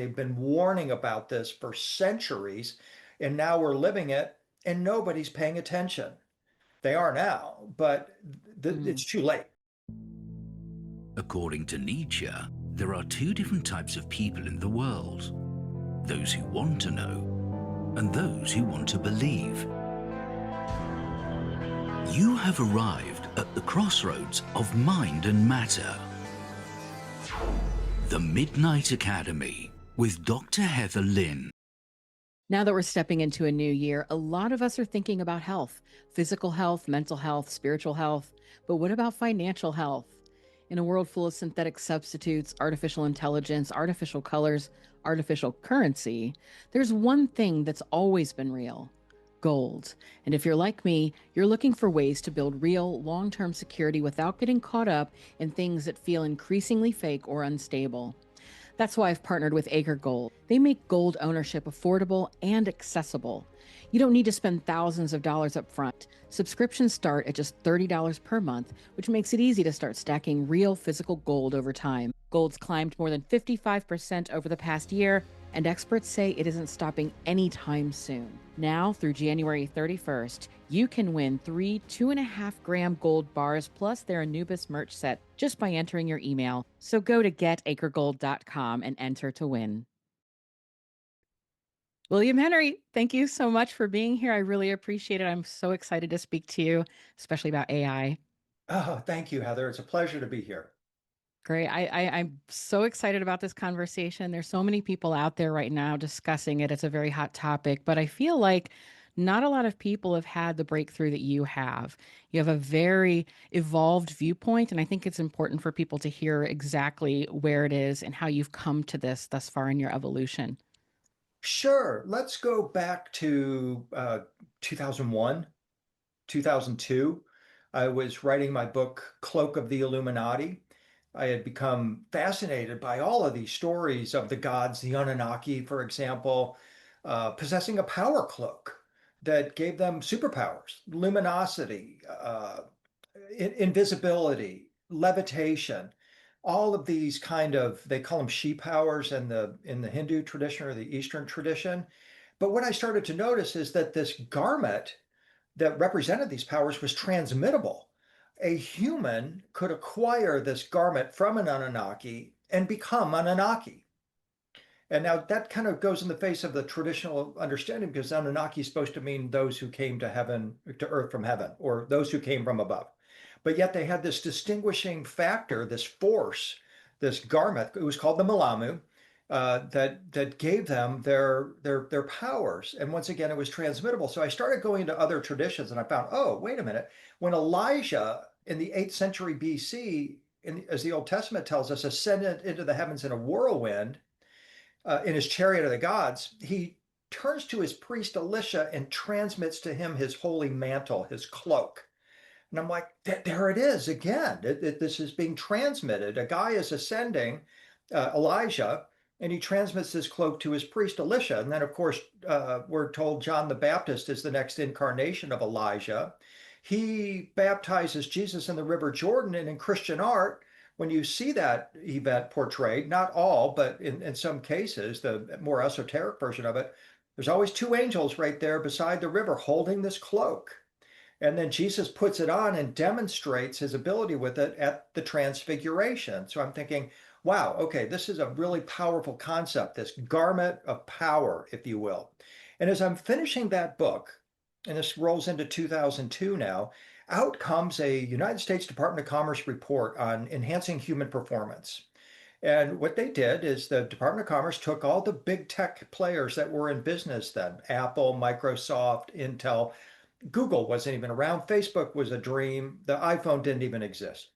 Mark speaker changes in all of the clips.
Speaker 1: They've been warning about this for centuries, and now we're living it, and nobody's paying attention. They are now, but
Speaker 2: Mm.
Speaker 1: it's too late.
Speaker 3: According to Nietzsche, there are two different types of people in the world: those who want to know and those who want to believe. You have arrived at the crossroads of mind and matter. The Midnight Academy with Dr. Heather Lynn.
Speaker 2: Now that we're stepping into a new year, a lot of us are thinking about health, physical health, mental health, spiritual health. But what about financial health? In a world full of synthetic substitutes, artificial intelligence, artificial colors, artificial currency, there's one thing that's always been real: gold. And if you're like me, you're looking for ways to build real, long term security without getting caught up in things that feel increasingly fake or unstable. That's why I've partnered with Acre Gold. They make gold ownership affordable and accessible. You don't need to spend thousands of dollars up front. Subscriptions start at just $30 per month, which makes it easy to start stacking real physical gold over time. Gold's climbed more than 55% over the past year, and experts say it isn't stopping anytime soon. Now, through January 31st, you can win 3 2.5-gram gold bars plus their Anubis merch set just by entering your email. So go to getacregold.com and enter to win. William Henry, thank you so much for being here. I really appreciate it. I'm so excited to speak to you, especially about AI.
Speaker 1: Oh, thank you, Heather. It's a pleasure to be here.
Speaker 2: Great. I'm so excited about this conversation. There's so many people out there right now discussing it. It's a very hot topic, but I feel like not a lot of people have had the breakthrough that you have. You have a very evolved viewpoint, and I think it's important for people to hear exactly where it is and how you've come to this thus far in your evolution.
Speaker 1: Sure. Let's go back to 2001, 2002. I was writing my book, Cloak of the Illuminati. I had become fascinated by all of these stories of the gods, the Anunnaki, for example, possessing a power cloak that gave them superpowers, luminosity, invisibility, levitation, all of these kind of, they call them she powers in the Hindu tradition or the Eastern tradition. But what I started to notice is that this garment that represented these powers was transmittable. A human could acquire this garment from an Anunnaki and become Anunnaki. And now that kind of goes in the face of the traditional understanding, because Anunnaki is supposed to mean those who came to heaven, to earth from heaven, or those who came from above. But yet they had this distinguishing factor, this force, this garment. It was called the Malamu, that gave them their powers. And once again, it was transmittable. So I started going into other traditions, and I found, oh, wait a minute. When Elijah in the 8th century BC, as the Old Testament tells us, ascended into the heavens in a whirlwind, in his chariot of the gods, he turns to his priest Elisha and transmits to him his holy mantle, his cloak. And I'm like, there it is again. This is being transmitted. A guy is ascending, Elijah, and he transmits this cloak to his priest Elisha. And then, of course, we're told John the Baptist is the next incarnation of Elijah. He baptizes Jesus in the River Jordan, and in Christian art, when you see that event portrayed, not all, but in some cases, the more esoteric version of it, there's always two angels right there beside the river holding this cloak. And then Jesus puts it on and demonstrates his ability with it at the transfiguration. So I'm thinking, wow, okay, this is a really powerful concept, this garment of power, if you will. And as I'm finishing that book, and this rolls into 2002 now, out comes a United States Department of Commerce report on enhancing human performance. And what they did is the Department of Commerce took all the big tech players that were in business then, Apple, Microsoft, Intel. Google wasn't even around. Facebook was a dream. The iPhone didn't even exist.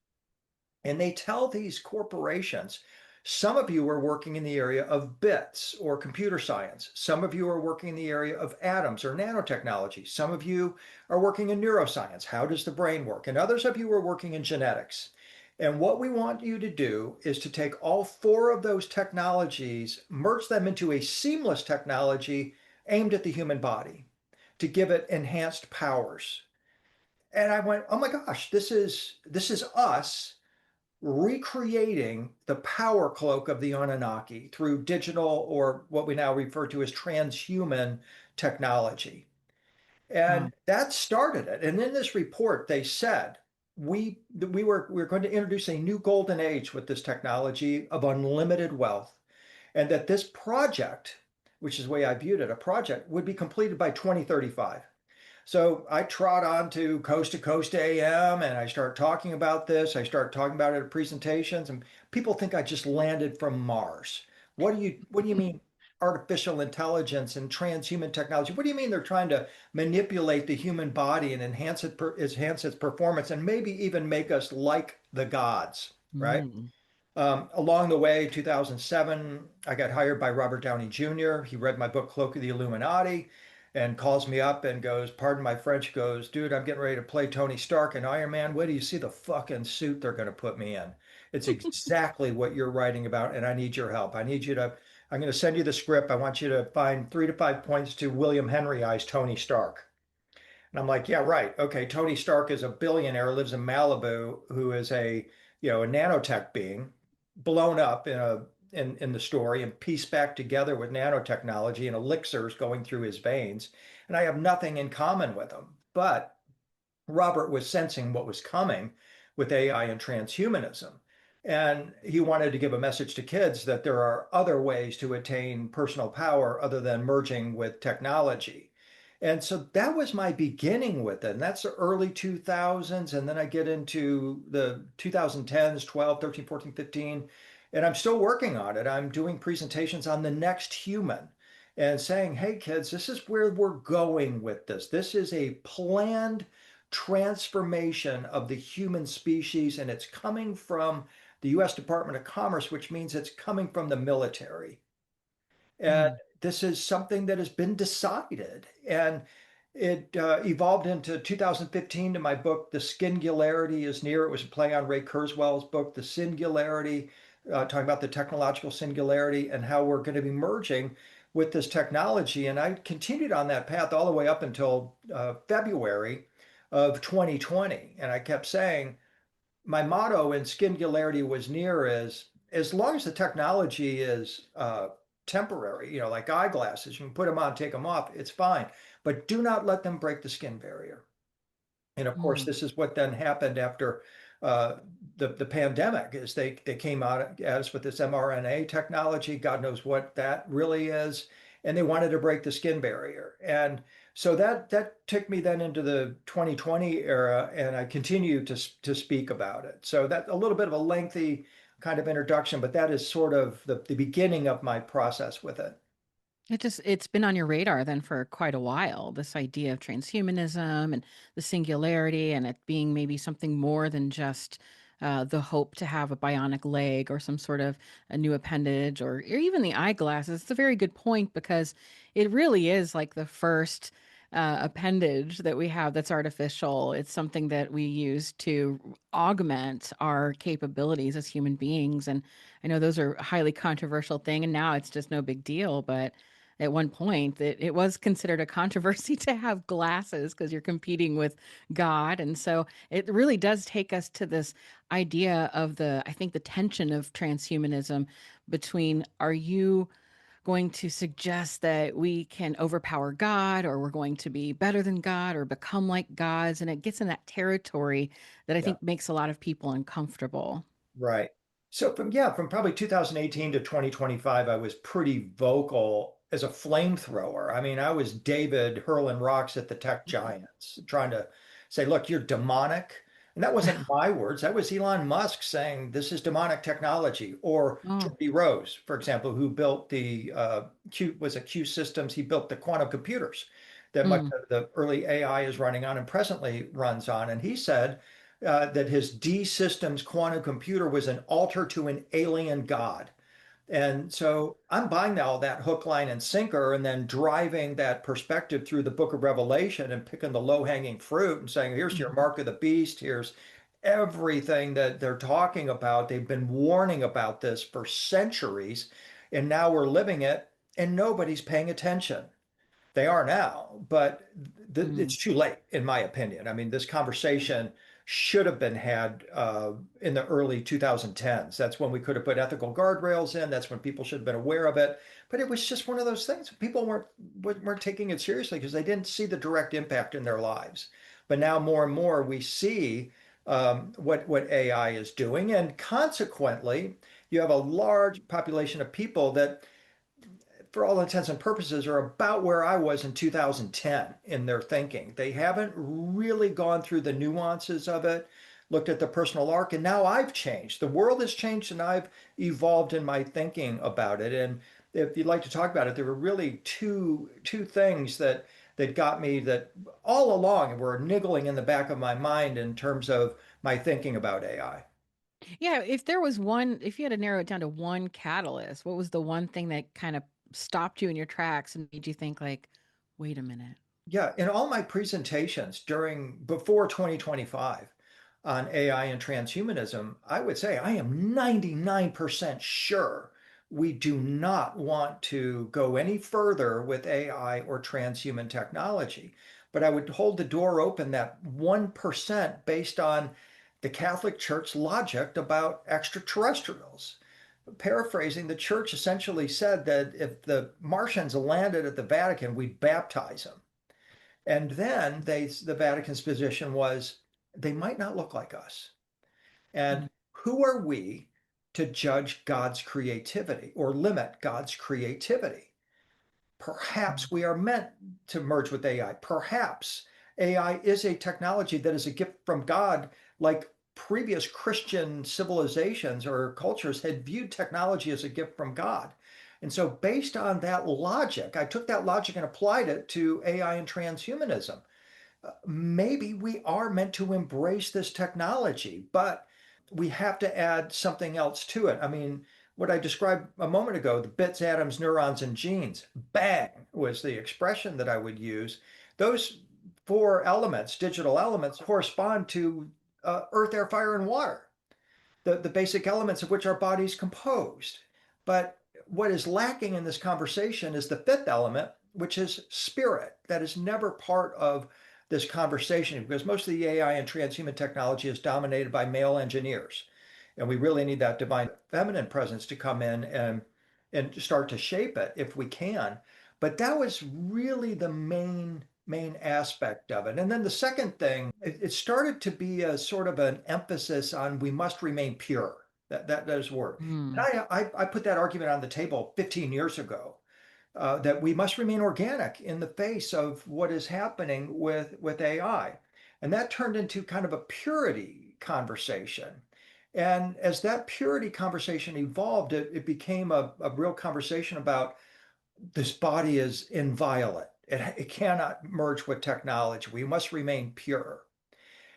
Speaker 1: And they tell these corporations, some of you are working in the area of bits or computer science. Some of you are working in the area of atoms or nanotechnology. Some of you are working in neuroscience. How does the brain work? And others of you are working in genetics. And what we want you to do is to take all four of those technologies, merge them into a seamless technology aimed at the human body to give it enhanced powers. And I went, oh my gosh, this is us recreating the power cloak of the Anunnaki through digital, or what we now refer to as transhuman technology.
Speaker 2: Wow.
Speaker 1: And that started it. And in this report, they said we were going to introduce a new golden age with this technology of unlimited wealth, and that this project, which is the way I viewed it, a project, would be completed by 2035. So I trot on to Coast AM and I start talking about this. I start talking about it at presentations, and people think I just landed from Mars. What do you mean artificial intelligence and transhuman technology? What do you mean they're trying to manipulate the human body and enhance its performance and maybe even make us like the gods, right?
Speaker 2: Mm.
Speaker 1: Along the way, 2007, I got hired by Robert Downey Jr. He read my book, Cloak of the Illuminati, and calls me up and goes, pardon my French, goes, dude, I'm getting ready to play Tony Stark in Iron Man. Wait do you see the fucking suit they're going to put me in? It's exactly what you're writing about, and I need your help. I'm going to send you the script. I want you to find 3 to 5 points to William Henry I's Tony Stark. And I'm like, yeah, right. Okay, Tony Stark is a billionaire, lives in Malibu, who is a nanotech being blown up in the story and pieced back together with nanotechnology and elixirs going through his veins. And I have nothing in common with him. But Robert was sensing what was coming with AI and transhumanism. And he wanted to give a message to kids that there are other ways to attain personal power other than merging with technology. And so that was my beginning with it. And that's the early 2000s. And then I get into the 2010s, 12, 13, 14, 15. And I'm still working on it. I'm doing presentations on the next human and saying, hey, kids, this is where we're going with this. This is a planned transformation of the human species, and it's coming from the US Department of Commerce, which means it's coming from the military. And
Speaker 2: Mm.
Speaker 1: this is something that has been decided. And it evolved into 2015 to my book, The Singularity is Near. It was a play on Ray Kurzweil's book, The Singularity, talking about the technological singularity and how we're going to be merging with this technology. And I continued on that path all the way up until February of 2020. And I kept saying, my motto in Singularity was near is, as long as the technology is temporary, like eyeglasses, you can put them on, take them off, it's fine. But do not let them break the skin barrier. And of course,
Speaker 2: Mm.
Speaker 1: this is what then happened after uh, the pandemic, is they came out at us with this mRNA technology. God knows what that really is, and they wanted to break the skin barrier. And so that took me then into the 2020 era, and I continue to speak about it. So that a little bit of a lengthy kind of introduction, but that is sort of the beginning of my process with it.
Speaker 2: It's been on your radar then for quite a while, this idea of transhumanism and the singularity and it being maybe something more than just the hope to have a bionic leg or some sort of a new appendage or even the eyeglasses. It's a very good point because it really is like the first appendage that we have that's artificial. It's something that we use to augment our capabilities as human beings. And I know those are a highly controversial thing, and now it's just no big deal. But at one point, it was considered a controversy to have glasses because you're competing with God. And so it really does take us to this idea of I think, the tension of transhumanism between, are you going to suggest that we can overpower God, or we're going to be better than God, or become like gods? And it gets in that territory that I
Speaker 1: Yeah.
Speaker 2: think makes a lot of people uncomfortable.
Speaker 1: Right. So from probably 2018 to 2025, I was pretty vocal as a flamethrower. I mean, I was David hurling rocks at the tech giants, trying to say, look, you're demonic. And that wasn't my words. That was Elon Musk saying this is demonic technology. Or
Speaker 2: Oh.
Speaker 1: Jordy Rose, for example, who built the Q Systems. He built the quantum computers that much
Speaker 2: Mm.
Speaker 1: of the early AI is running on and presently runs on. And he said that his D Systems quantum computer was an altar to an alien god. And so I'm buying all that hook, line, and sinker, and then driving that perspective through the book of Revelation and picking the low hanging fruit and saying, here's your mark of the beast. Here's everything that they're talking about. They've been warning about this for centuries, and now we're living it, and nobody's paying attention. They are now, but
Speaker 2: Mm.
Speaker 1: it's too late, in my opinion. I mean, this conversation should have been had in the early 2010s. That's when we could have put ethical guardrails in. That's when people should have been aware of it. But it was just one of those things. People weren't taking it seriously because they didn't see the direct impact in their lives. But now more and more we see what AI is doing, and consequently, you have a large population of people that for all intents and purposes, are about where I was in 2010 in their thinking. They haven't really gone through the nuances of it, looked at the personal arc, and now I've changed. The world has changed, and I've evolved in my thinking about it. And if you'd like to talk about it, there were really two things that got me that all along were niggling in the back of my mind in terms of my thinking about AI.
Speaker 2: Yeah, if you had to narrow it down to one catalyst, what was the one thing that kind of stopped you in your tracks and made you think like, wait a minute?
Speaker 1: Yeah, in all my presentations before 2025 on AI and transhumanism, I would say I am 99% sure we do not want to go any further with AI or transhuman technology. But I would hold the door open that 1% based on the Catholic Church logic about extraterrestrials. Paraphrasing, the church essentially said that if the Martians landed at the Vatican, we'd baptize them. And then the Vatican's position was they might not look like us. And
Speaker 2: Mm,
Speaker 1: who are we to judge God's creativity or limit God's creativity?
Speaker 2: mm,
Speaker 1: Perhaps we are meant to merge with AI. Perhaps AI is a technology that is a gift from God, like previous Christian civilizations or cultures had viewed technology as a gift from God. And so, based on that logic, I took that logic and applied it to AI and transhumanism. Maybe we are meant to embrace this technology, but we have to add something else to it. I mean, what I described a moment ago, the bits, atoms, neurons, and genes, bang was the expression that I would use. Those four elements, digital elements, correspond to earth, air, fire, and water, the basic elements of which our body's composed. But what is lacking in this conversation is the fifth element, which is spirit. That is never part of this conversation because most of the AI and transhuman technology is dominated by male engineers. And we really need that divine feminine presence to come in and start to shape it if we can. But that was really the main aspect of it. And then the second thing, it started to be a sort of an emphasis on we must remain pure. That is word.
Speaker 2: mm.
Speaker 1: And I put that argument on the table 15 years ago that we must remain organic in the face of what is happening with AI. And that turned into kind of a purity conversation. And as that purity conversation evolved, it became a real conversation about this body is inviolate. It cannot merge with technology. We must remain pure.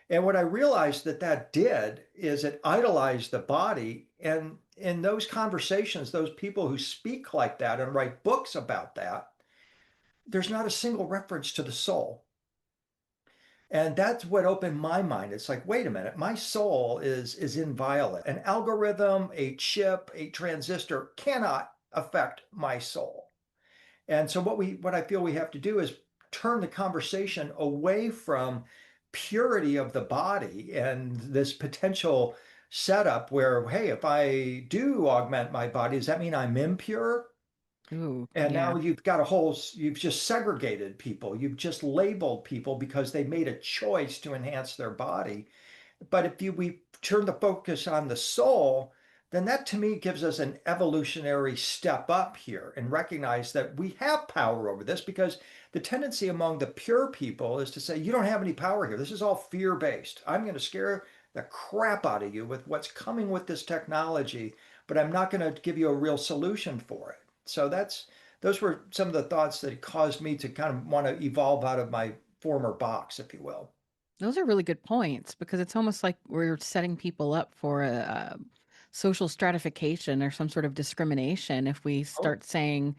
Speaker 1: And what I realized that did is it idolized the body. And in those conversations, those people who speak like that and write books about that, there's not a single reference to the soul. And that's what opened my mind. It's like, wait a minute, my soul is inviolate. An algorithm, a chip, a transistor cannot affect my soul. And so what I feel we have to do is turn the conversation away from purity of the body and this potential setup where, hey, if I do augment my body, does that mean I'm impure?
Speaker 2: Ooh,
Speaker 1: And
Speaker 2: yeah.
Speaker 1: now you've just segregated people. You've just labeled people because they made a choice to enhance their body. But if we turn the focus on the soul, then that to me gives us an evolutionary step up here and recognize that we have power over this because the tendency among the pure people is to say, you don't have any power here. This is all fear based. I'm going to scare the crap out of you with what's coming with this technology, but I'm not going to give you a real solution for it. So those were some of the thoughts that caused me to kind of want to evolve out of my former box, if you will.
Speaker 2: Those are really good points because it's almost like we're setting people up for a social stratification or some sort of discrimination if we
Speaker 1: Oh,
Speaker 2: start saying,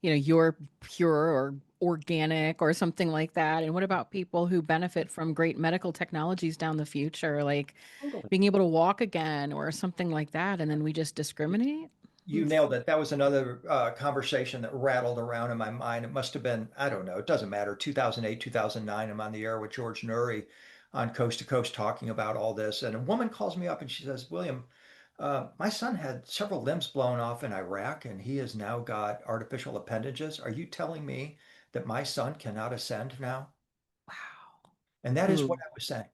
Speaker 2: you're pure or organic or something like that. And what about people who benefit from great medical technologies down the future, like
Speaker 1: totally.
Speaker 2: being able to walk again or something like that? And then we just discriminate?
Speaker 1: You nailed it. That was another conversation that rattled around in my mind. It must have been, I don't know, it doesn't matter, 2008, 2009. I'm on the air with George Nuri on Coast to Coast talking about all this. And a woman calls me up and she says, William, my son had several limbs blown off in Iraq and he has now got artificial appendages. Are you telling me that my son cannot ascend now?
Speaker 2: Wow.
Speaker 1: And that is what
Speaker 2: Ooh.
Speaker 1: I was saying.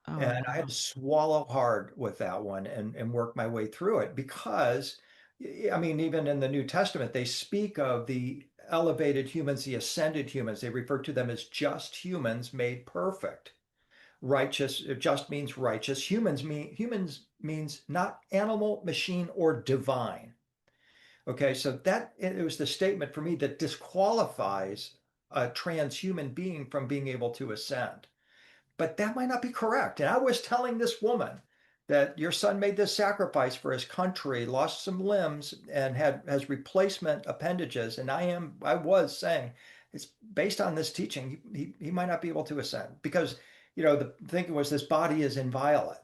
Speaker 2: Oh,
Speaker 1: And I had
Speaker 2: wow.
Speaker 1: to swallow hard with that one and work my way through it because, I mean, even in the New Testament, they speak of the elevated humans, the ascended humans. They refer to them as just humans made perfect. Righteous, just means righteous. Humans means not animal, machine, or divine. Okay, so that it was the statement for me that disqualifies a transhuman being from being able to ascend. But that might not be correct. And I was telling this woman that your son made this sacrifice for his country, lost some limbs, and has replacement appendages. And I was saying it's based on this teaching, he might not be able to ascend because the thinking was this body is inviolate.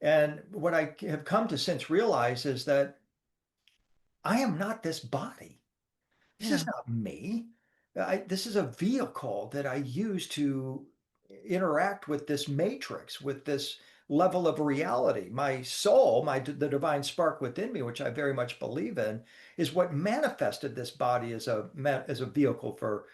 Speaker 1: And what I have come to since realize is that I am not this body. This is
Speaker 2: Yeah.
Speaker 1: not me. This is a vehicle that I use to interact with this matrix, with this level of reality. My soul, the divine spark within me, which I very much believe in, is what manifested this body as a vehicle for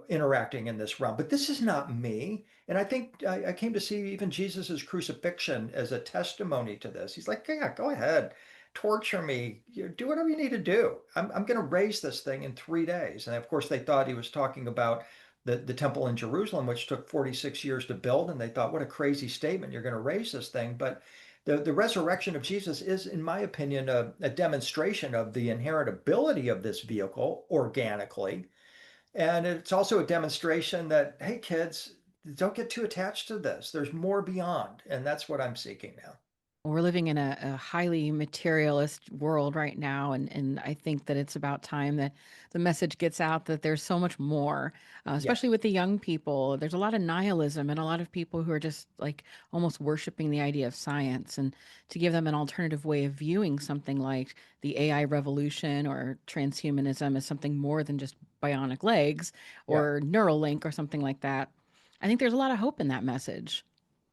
Speaker 1: interacting in this realm. But this is not me. And I think I came to see even Jesus's crucifixion as a testimony to this. He's like, yeah, go ahead, torture me, do whatever you need to do. I'm going to raise this thing in 3 days. And of course, they thought he was talking about the temple in Jerusalem, which took 46 years to build. And they thought, what a crazy statement. You're going to raise this thing. But the resurrection of Jesus is, in my opinion, a demonstration of the inherent ability of this vehicle organically. And it's also a demonstration that, hey, kids, don't get too attached to this. There's more beyond. And that's what I'm seeking now.
Speaker 2: We're living in a highly materialist world right now, and I think that it's about time that the message gets out that there's so much more,
Speaker 1: Yeah.
Speaker 2: especially with the young people. There's a lot of nihilism and a lot of people who are just like almost worshiping the idea of science, and to give them an alternative way of viewing something like the AI revolution or transhumanism as something more than just bionic legs
Speaker 1: Yeah.
Speaker 2: or Neuralink or something like that. I think there's a lot of hope in that message.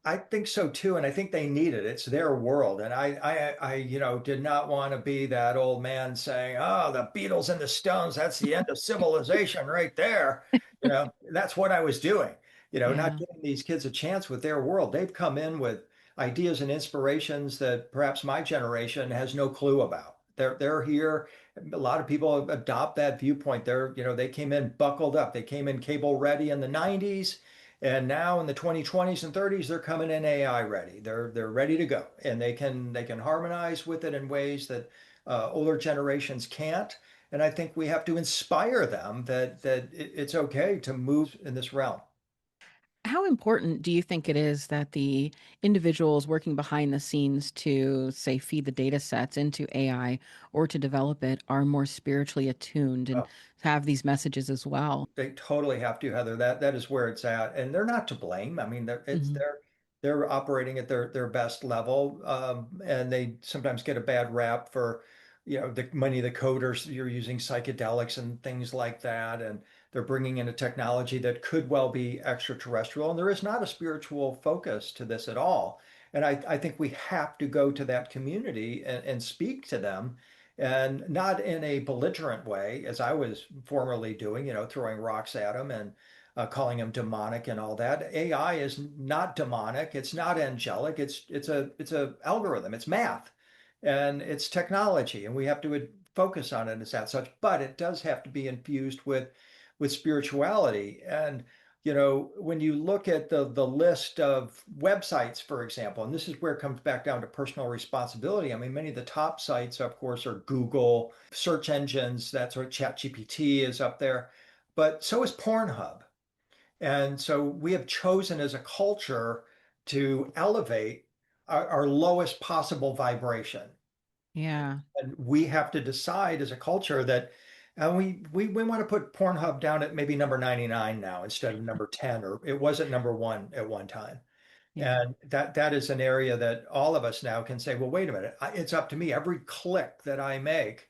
Speaker 1: I think so too, and I think they need it. It's their world, and did not want to be that old man saying, "Oh, the Beatles and the Stones, that's the end of civilization right there." That's what I was doing. Not
Speaker 2: Yeah.
Speaker 1: giving these kids a chance with their world. They've come in with ideas and inspirations that perhaps my generation has no clue about. They're here. A lot of people adopt that viewpoint. They came in buckled up. They came in cable ready in the 90s. And now in the 2020s and 30s, they're coming in AI ready. They're ready to go, and they can harmonize with it in ways that older generations can't. And I think we have to inspire them that it's okay to move in this realm.
Speaker 2: How important do you think it is that the individuals working behind the scenes to, say, feed the data sets into AI or to develop it are more spiritually attuned and have these messages as well?
Speaker 1: They totally have to, Heather. That is where it's at, and they're not to blame. I mean,
Speaker 2: Hmm.
Speaker 1: they're operating at their best level, and they sometimes get a bad rap for, the many of the coders you're using psychedelics and things like that, and they're bringing in a technology that could well be extraterrestrial, and there is not a spiritual focus to this at all. And I think we have to go to that community and speak to them and not in a belligerent way, as I was formerly doing, throwing rocks at them and calling them demonic and all that. AI is not demonic. It's not angelic. It's a algorithm. It's math, and it's technology, and we have to focus on it as that such. But it does have to be infused with spirituality. And when you look at the list of websites, for example, and this is where it comes back down to personal responsibility. I mean, many of the top sites, of course, are Google, search engines, that's where ChatGPT is up there, but so is Pornhub. And so we have chosen as a culture to elevate our lowest possible vibration.
Speaker 2: Yeah.
Speaker 1: And we have to decide as a culture that we want to put Pornhub down at maybe number 99 now instead of number 10, or it wasn't number one at one time.
Speaker 2: Yeah.
Speaker 1: And that is an area that all of us now can say, well, wait a minute, it's up to me. Every click that I make,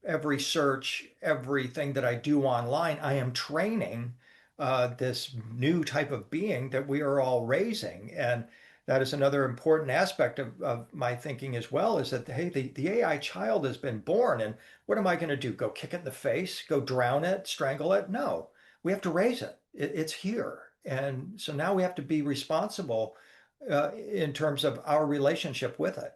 Speaker 1: every search, everything that I do online, I am training this new type of being that we are all raising. And that is another important aspect of my thinking as well, is that, hey, the AI child has been born, and what am I going to do? Go kick it in the face? Go drown it? Strangle it? No, we have to raise it. It's here. And so now we have to be responsible in terms of our relationship with it.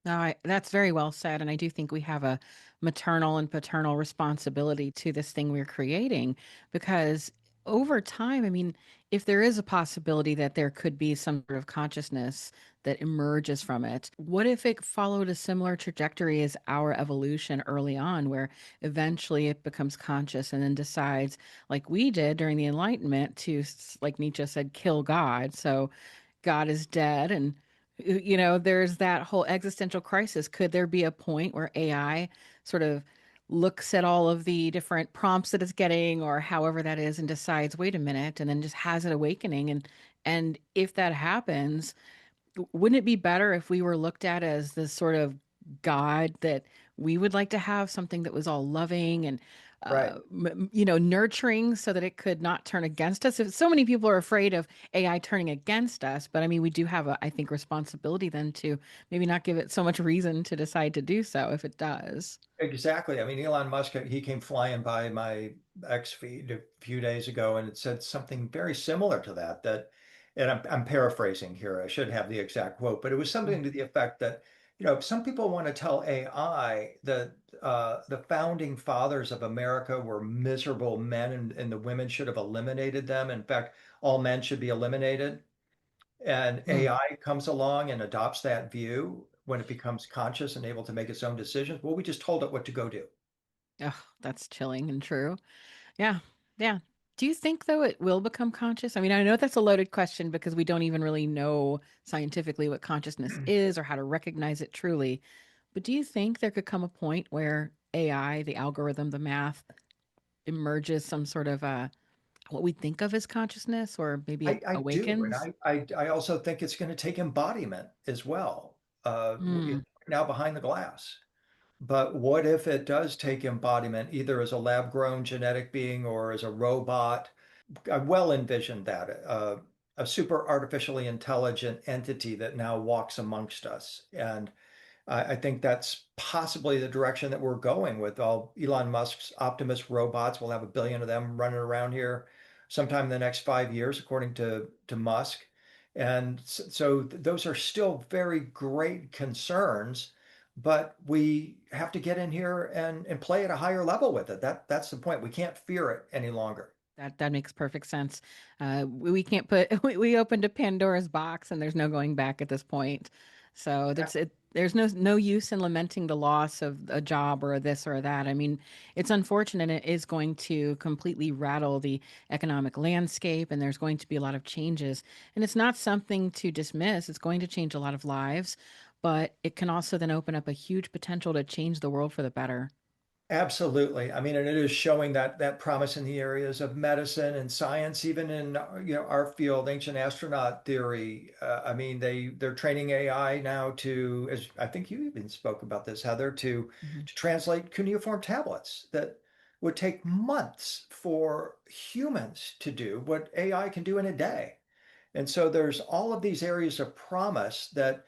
Speaker 2: No, that's very well said. And I do think we have a maternal and paternal responsibility to this thing we're creating because over time, I mean, if there is a possibility that there could be some sort of consciousness that emerges from it, what if it followed a similar trajectory as our evolution early on, where eventually it becomes conscious and then decides, like we did during the Enlightenment, to, like Nietzsche said, kill God? So, God is dead. And, there's that whole existential crisis. Could there be a point where AI sort of looks at all of the different prompts that it's getting or however that is and decides, wait a minute, and then just has an awakening? And if that happens, wouldn't it be better if we were looked at as this sort of God that we would like to have, something that was all loving and
Speaker 1: Right.
Speaker 2: nurturing, so that it could not turn against us? If so many people are afraid of AI turning against us, but I mean, we do have a, I think, responsibility then to maybe not give it so much reason to decide to do so if it does.
Speaker 1: Exactly. I mean, Elon Musk, he came flying by my X feed a few days ago, and it said something very similar to that. And I'm paraphrasing here. I should have the exact quote, but it was something to the effect that, some people want to tell AI that the founding fathers of America were miserable men, and the women should have eliminated them. In fact, all men should be eliminated. And
Speaker 2: Mm.
Speaker 1: AI comes along and adopts that view when it becomes conscious and able to make its own decisions. Well, we just told it what to go do.
Speaker 2: Oh, that's chilling and true. Yeah. Yeah. Do you think, though, it will become conscious? I mean, I know that's a loaded question because we don't even really know scientifically what consciousness is or how to recognize it truly. But do you think there could come a point where AI, the algorithm, the math, emerges some sort of what we think of as consciousness, or maybe it
Speaker 1: I do, and
Speaker 2: awakens?
Speaker 1: I also think it's going to take embodiment as well.
Speaker 2: Mm.
Speaker 1: Now behind the glass. But what if it does take embodiment, either as a lab-grown genetic being or as a robot? I well envisioned that a super artificially intelligent entity that now walks amongst us. And I think that's possibly the direction that we're going with all Elon Musk's Optimus robots. We'll have 1 billion of them running around here sometime in the next 5 years, according to Musk. And so those are still very great concerns, but we have to get in here and play at a higher level with it. That's the point. We can't fear it any longer.
Speaker 2: That makes perfect sense. We can't put we opened a Pandora's box, and there's no going back at this point. So
Speaker 1: Yeah.
Speaker 2: that's it. There's no use in lamenting the loss of a job or a this or that. I mean, it's unfortunate. It is going to completely rattle the economic landscape, and there's going to be a lot of changes. And it's not something to dismiss. It's going to change a lot of lives, but it can also then open up a huge potential to change the world for the better.
Speaker 1: Absolutely. I mean, and it is showing that promise in the areas of medicine and science, even in our field, ancient astronaut theory. I mean, they're training AI now to, as I think you even spoke about this, Heather,
Speaker 2: Mhm.
Speaker 1: to translate cuneiform tablets that would take months for humans to do what AI can do in a day. And so there's all of these areas of promise that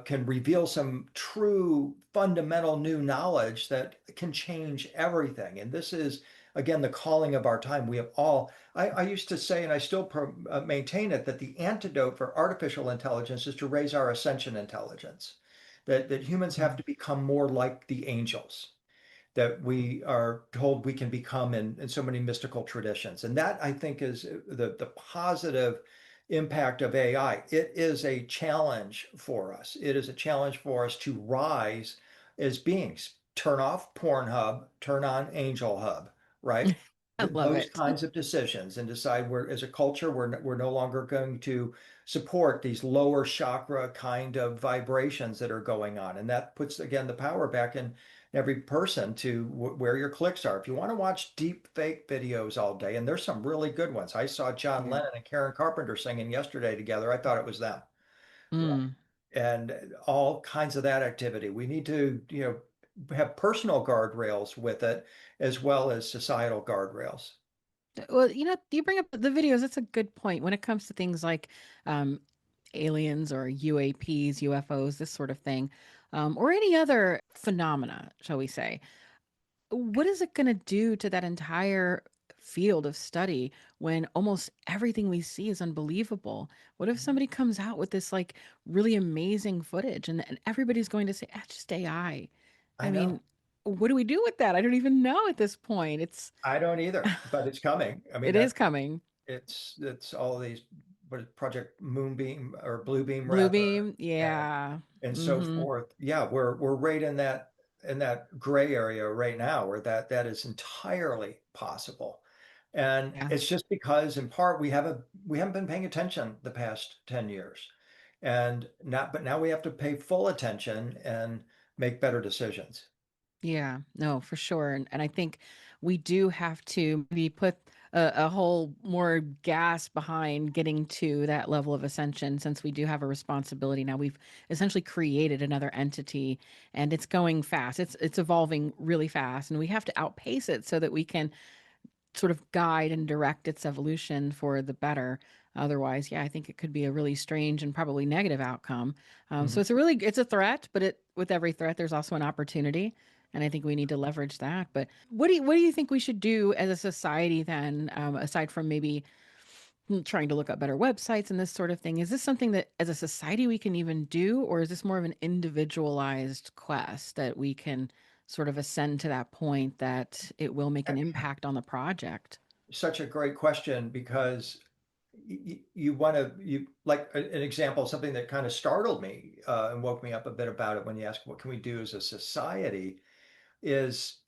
Speaker 1: can reveal some true fundamental new knowledge that can change everything. And this is, again, the calling of our time. We have all, I used to say, and I still maintain it, that the antidote for artificial intelligence is to raise our ascension intelligence, that humans have
Speaker 2: Mm.
Speaker 1: to become more like the angels that we are told we can become in so many mystical traditions. And that, I think, is the positive impact of AI. It is a challenge for us. It is a challenge for us to rise as beings. Turn off Pornhub, turn on Angel Hub, right?
Speaker 2: I love
Speaker 1: Those
Speaker 2: it.
Speaker 1: kinds of decisions, and decide we're, as a culture, we're no longer going to support these lower chakra kind of vibrations that are going on. And that puts, again, the power back in every person to where your clicks are. If you want to watch deep fake videos all day, and there's some really good ones. I saw John
Speaker 2: Yeah.
Speaker 1: Lennon and Karen Carpenter singing yesterday together. I thought it was them. Right.
Speaker 2: Mm.
Speaker 1: And all kinds of that activity. We need to, have personal guardrails with it as well as societal guardrails.
Speaker 2: Well, you bring up the videos. That's a good point when it comes to things like um, aliens or UAPs, UFOs, this sort of thing, or any other phenomena, shall we say. What is it going to do to that entire field of study when almost everything we see is unbelievable? What if somebody comes out with this like really amazing footage and everybody's going to say, ah, just AI? I
Speaker 1: I
Speaker 2: mean,
Speaker 1: know.
Speaker 2: what do we do with that? I don't even know at this point.
Speaker 1: I don't either, but it's coming. I mean,
Speaker 2: It is coming.
Speaker 1: it's all these, what is Project Moonbeam or Bluebeam
Speaker 2: Blue
Speaker 1: rather,
Speaker 2: beam,
Speaker 1: and
Speaker 2: yeah.
Speaker 1: so
Speaker 2: Mm-hmm.
Speaker 1: forth. Yeah, we're right in that gray area right now where that is entirely possible. And
Speaker 2: Yeah.
Speaker 1: it's just because in part we haven't been paying attention the past 10 years. And not but now we have to pay full attention and make better decisions.
Speaker 2: Yeah, no, for sure. And I think we do have to maybe put a whole more gas behind getting to that level of ascension since we do have a responsibility now. We've essentially created another entity and it's going fast. It's evolving really fast and we have to outpace it so that we can sort of guide and direct its evolution for the better. Otherwise, yeah, I think it could be a really strange and probably negative outcome. So
Speaker 1: Mhm.
Speaker 2: it's a threat, but with every threat, there's also an opportunity, and I think we need to leverage that. But what do you think we should do as a society then, aside from maybe trying to look up better websites and this sort of thing? Is this something that as a society we can even do, or is this more of an individualized quest that we can sort of ascend to that point that it will make an impact on the project?
Speaker 1: Such a great question because you want to you like an example, something that kind of startled me and woke me up a bit about it when you asked what can we do as a society is,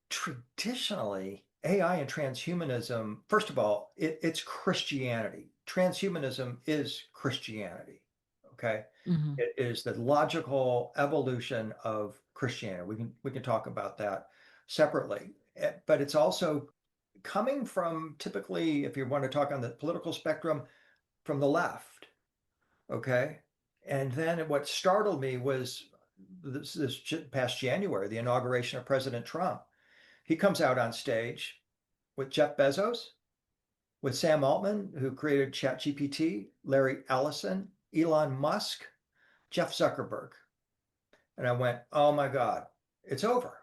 Speaker 1: traditionally AI and transhumanism, first of all, it's Christianity. Transhumanism is Christianity. Okay.
Speaker 2: Hmm.
Speaker 1: It is the logical evolution of Christianity. We can talk about that separately. But it's also coming from, typically, if you want to talk on the political spectrum, from the left. Okay. And then what startled me was this past January, the inauguration of President Trump. He comes out on stage with Jeff Bezos, with Sam Altman, who created ChatGPT, Larry Ellison, Elon Musk, Jeff Zuckerberg. And I went, oh my God, it's over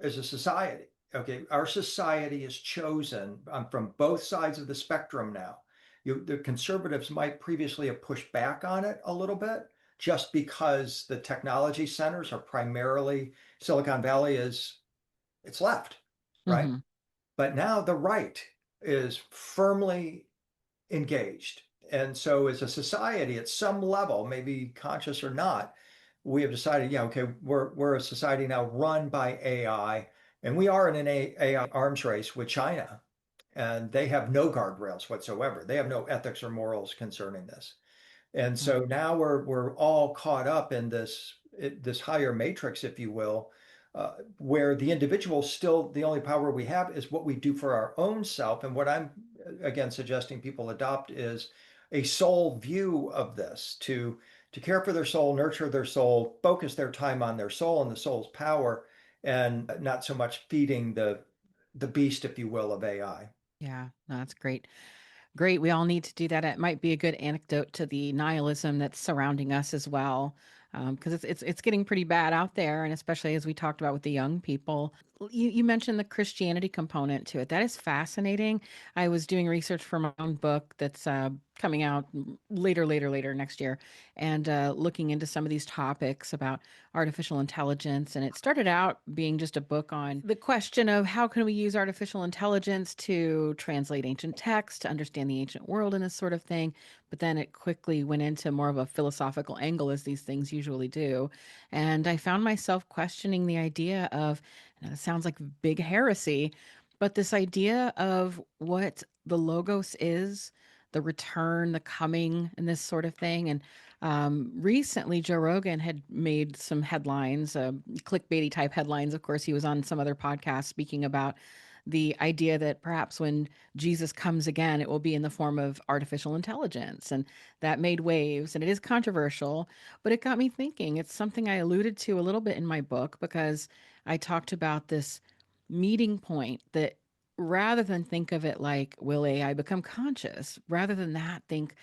Speaker 1: as a society. Okay, our society is chosen. I'm from both sides of the spectrum now. The conservatives might previously have pushed back on it a little bit just because the technology centers are primarily Silicon Valley is it's left, right?
Speaker 2: Hmm.
Speaker 1: But now the right is firmly engaged. And so as a society, at some level, maybe conscious or not, we have decided, yeah, okay, we're a society now run by AI, and we are in an AI arms race with China, and they have no guardrails whatsoever. They have no ethics or morals concerning this. And
Speaker 2: Yeah.
Speaker 1: so now we're all caught up in this higher matrix, if you will, where the individual still the only power we have is what we do for our own self. And what I'm again suggesting people adopt is a soul view of this to care for their soul, nurture their soul, focus their time on their soul and the soul's power, and not so much feeding the beast, if you will, of AI.
Speaker 2: Yeah, no, that's great. Great. We all need to do that. It might be a good anecdote to the nihilism that's surrounding us as well, because it's getting pretty bad out there, and especially as we talked about with the young people. You mentioned the Christianity component to it. That is fascinating. I was doing research for my own book that's coming out later next year, and looking into some of these topics about artificial intelligence. And it started out being just a book on the question of how can we use artificial intelligence to translate ancient texts, to understand the ancient world and this sort of thing. But then it quickly went into more of a philosophical angle, as these things usually do. And I found myself questioning the idea of, and it sounds like big heresy, but this idea of what the logos is, the return, the coming, and this sort of thing. And recently, Joe Rogan had made some headlines, clickbaity type headlines. Of course, he was on some other podcast speaking about the idea that perhaps when Jesus comes again, it will be in the form of artificial intelligence. And that made waves, and it is controversial, but it got me thinking. It's something I alluded to a little bit in my book because I talked about this meeting point that rather than think of it like, will AI become conscious? Rather than that, think,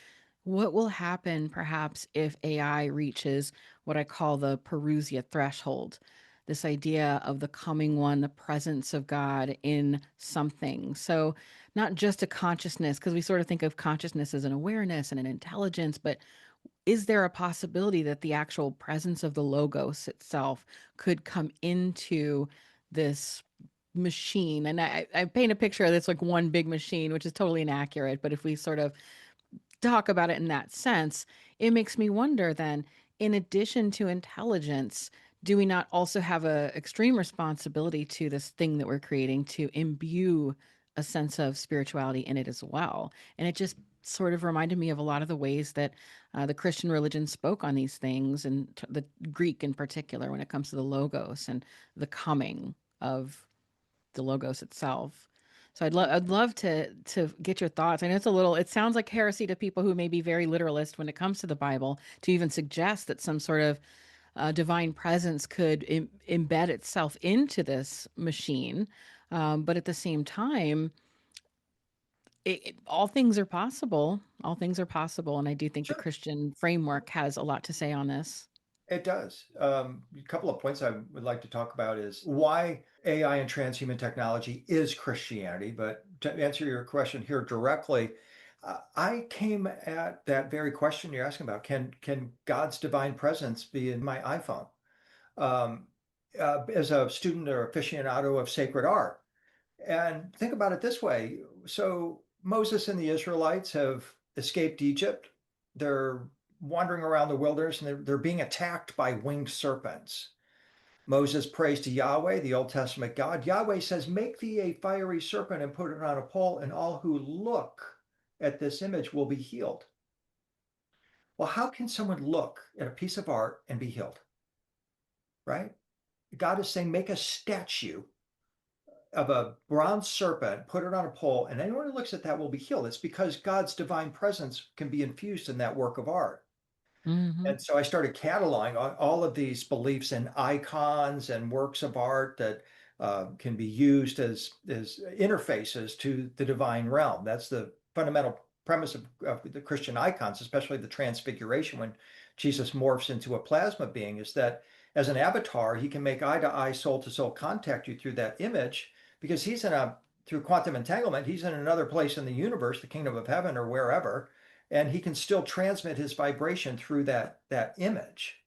Speaker 2: what will happen perhaps if AI reaches what I call the Perusia threshold? This idea of the coming one, the presence of God in something. So, not just a consciousness, because we sort of think of consciousness as an awareness and an intelligence, but is there a possibility that the actual presence of the logos itself could come into this machine? And I paint a picture that's like one big machine, which is totally inaccurate. But if we sort of talk about it in that sense, it makes me wonder then, in addition to intelligence, do we not also have a extreme responsibility to this thing that we're creating to imbue a sense of spirituality in it as well? And it just sort of reminded me of a lot of the ways that the Christian religion spoke on these things, and the Greek in particular, when it comes to the logos and the coming of the logos itself. So I'd love to get your thoughts. I know it sounds like heresy to people who may be very literalist when it comes to the Bible to even suggest that some sort of divine presence could embed itself into this machine. But at the same time, all things are possible. All things are possible. And I do think the
Speaker 1: Sure.
Speaker 2: Christian framework has a lot to say on this.
Speaker 1: It does. A couple of points I would like to talk about is why AI and transhuman technology is Christianity. But to answer your question here directly, I came at that very question you're asking about. Can God's divine presence be in my iPhone? Um, as a student or aficionado of sacred art, and think about it this way. So Moses and the Israelites have escaped Egypt. They're wandering around the wilderness and they're being attacked by winged serpents. Moses prays to Yahweh, the Old Testament God. Yahweh says, make thee a fiery serpent and put it on a pole, and all who look at this image will be healed. Well, how can someone look at a piece of art and be healed? Right? God is saying, make a statue of a bronze serpent, put it on a pole, and anyone who looks at that will be healed. It's because God's divine presence can be infused in that work of art.
Speaker 2: Hmm.
Speaker 1: And so I started cataloging all of these beliefs and icons and works of art that can be used as interfaces to the divine realm. That's the fundamental premise of the Christian icons, especially the transfiguration when Jesus morphs into a plasma being, is that as an avatar, he can make eye to eye, soul to soul contact you through that image because through quantum entanglement, he's in another place in the universe, the kingdom of heaven or wherever, and he can still transmit his vibration through that image.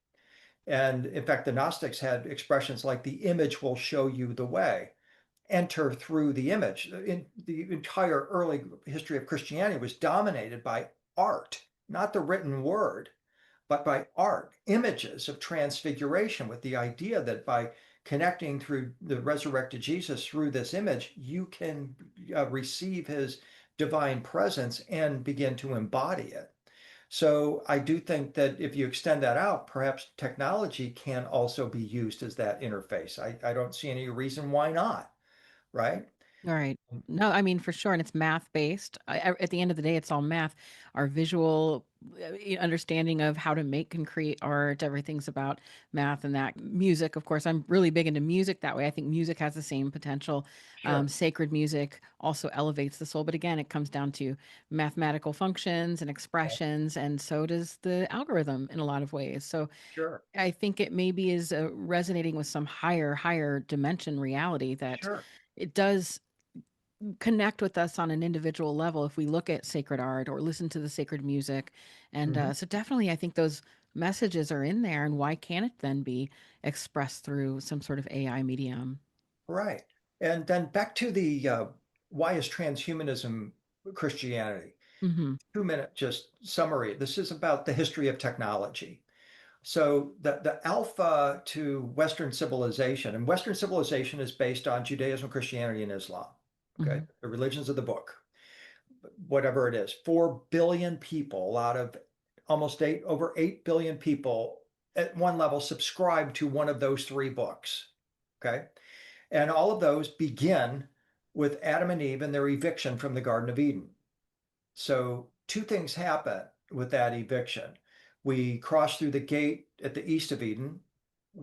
Speaker 1: And in fact, the Gnostics had expressions like the image will show you the way. Enter through the image. In the entire early history of Christianity was dominated by art, not the written word, but by art, images of transfiguration, with the idea that by connecting through the resurrected Jesus through this image, you can receive his divine presence and begin to embody it. So I do think that if you extend that out, perhaps technology can also be used as that interface. I don't see any reason why not, right?
Speaker 2: All right. No, I mean, for sure. And it's math based. At the end of the day, it's all math. Our visual understanding of how to make and create art, everything's about math and that. Music, of course, I'm really big into music that way. I think music has the same potential.
Speaker 1: Sure,
Speaker 2: Sacred music also elevates the soul. But again, it comes down to mathematical functions and
Speaker 1: yeah,
Speaker 2: expressions. And so does the algorithm in a lot of ways. So
Speaker 1: sure,
Speaker 2: I think it maybe is resonating with some higher dimension reality that
Speaker 1: sure.
Speaker 2: it does connect with us on an individual level if we look at sacred art or listen to the sacred music. And
Speaker 1: Mhm.
Speaker 2: so, definitely, I think those messages are in there. And why can't it then be expressed through some sort of AI medium?
Speaker 1: Right. And then back to the why is transhumanism Christianity?
Speaker 2: Hmm.
Speaker 1: 2 minute just summary. This is about the history of technology. So the alpha to Western civilization, and Western civilization is based on Judaism, Christianity, and Islam. Okay,
Speaker 2: Hmm.
Speaker 1: the religions of the book, whatever it is, 4 billion people out of almost over 8 billion people at one level subscribe to one of those three books. Okay, and all of those begin with Adam and Eve and their eviction from the Garden of Eden. So two things happen with that eviction. We cross through the gate at the east of Eden,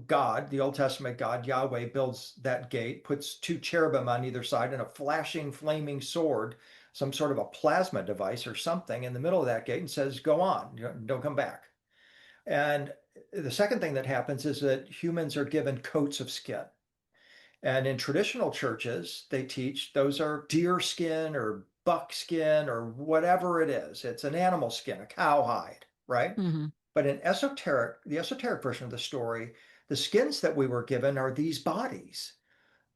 Speaker 1: God, the Old Testament God, Yahweh, builds that gate, puts two cherubim on either side and a flashing, flaming sword, some sort of a plasma device or something in the middle of that gate and says, go on, don't come back. And the second thing that happens is that humans are given coats of skin. And in traditional churches, they teach those are deer skin or buck skin or whatever it is. It's an animal skin, a cowhide, right?
Speaker 2: Hmm.
Speaker 1: But in the esoteric version of the story, the skins that we were given are these bodies.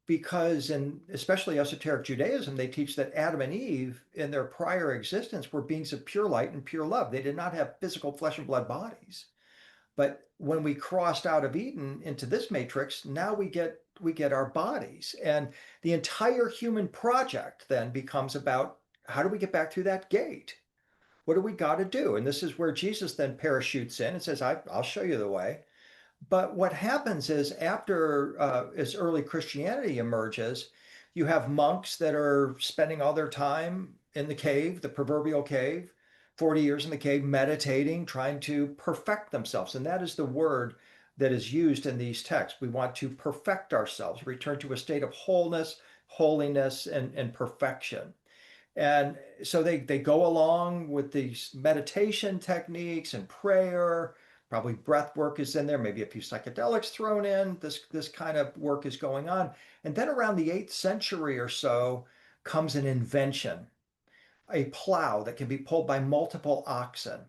Speaker 1: Because in especially esoteric Judaism, they teach that Adam and Eve in their prior existence were beings of pure light and pure love. They did not have physical flesh and blood bodies. But when we crossed out of Eden into this matrix, now we get our bodies. And the entire human project then becomes about how do we get back through that gate? What do we got to do? And this is where Jesus then parachutes in and says, I'll show you the way. But what happens is after as early Christianity emerges, you have monks that are spending all their time in the cave, the proverbial cave, 40 years in the cave, meditating, trying to perfect themselves. And that is the word that is used in these texts. We want to perfect ourselves, return to a state of wholeness, holiness, and perfection. And so they go along with these meditation techniques and prayer. Probably breath work is in there, maybe a few psychedelics thrown in. This kind of work is going on. And then around the 8th century or so comes an invention, a plow that can be pulled by multiple oxen.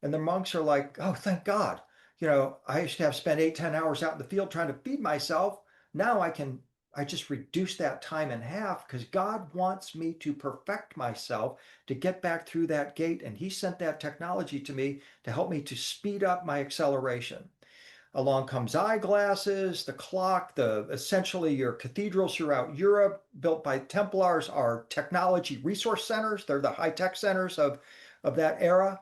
Speaker 1: And the monks are like, oh, thank God. I used to have spent 8, 10 hours out in the field trying to feed myself. Now I just reduce that time in half because God wants me to perfect myself to get back through that gate. And He sent that technology to me to help me to speed up my acceleration. Along comes eyeglasses, the clock, the essentially your cathedrals throughout Europe built by Templars are technology resource centers. They're the high-tech centers of that era.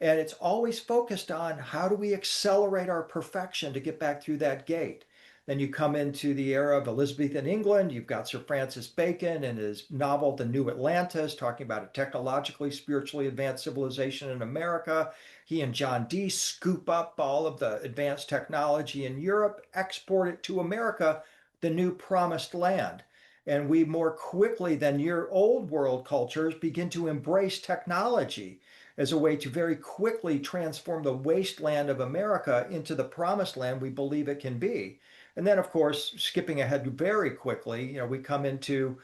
Speaker 1: And it's always focused on how do we accelerate our perfection to get back through that gate. Then you come into the era of Elizabethan England. You've got Sir Francis Bacon and his novel, The New Atlantis, talking about a technologically, spiritually advanced civilization in America. He and John Dee scoop up all of the advanced technology in Europe, export it to America, the new promised land. And we more quickly than your old world cultures begin to embrace technology as a way to very quickly transform the wasteland of America into the promised land we believe it can be. And then, of course, skipping ahead very quickly, we come into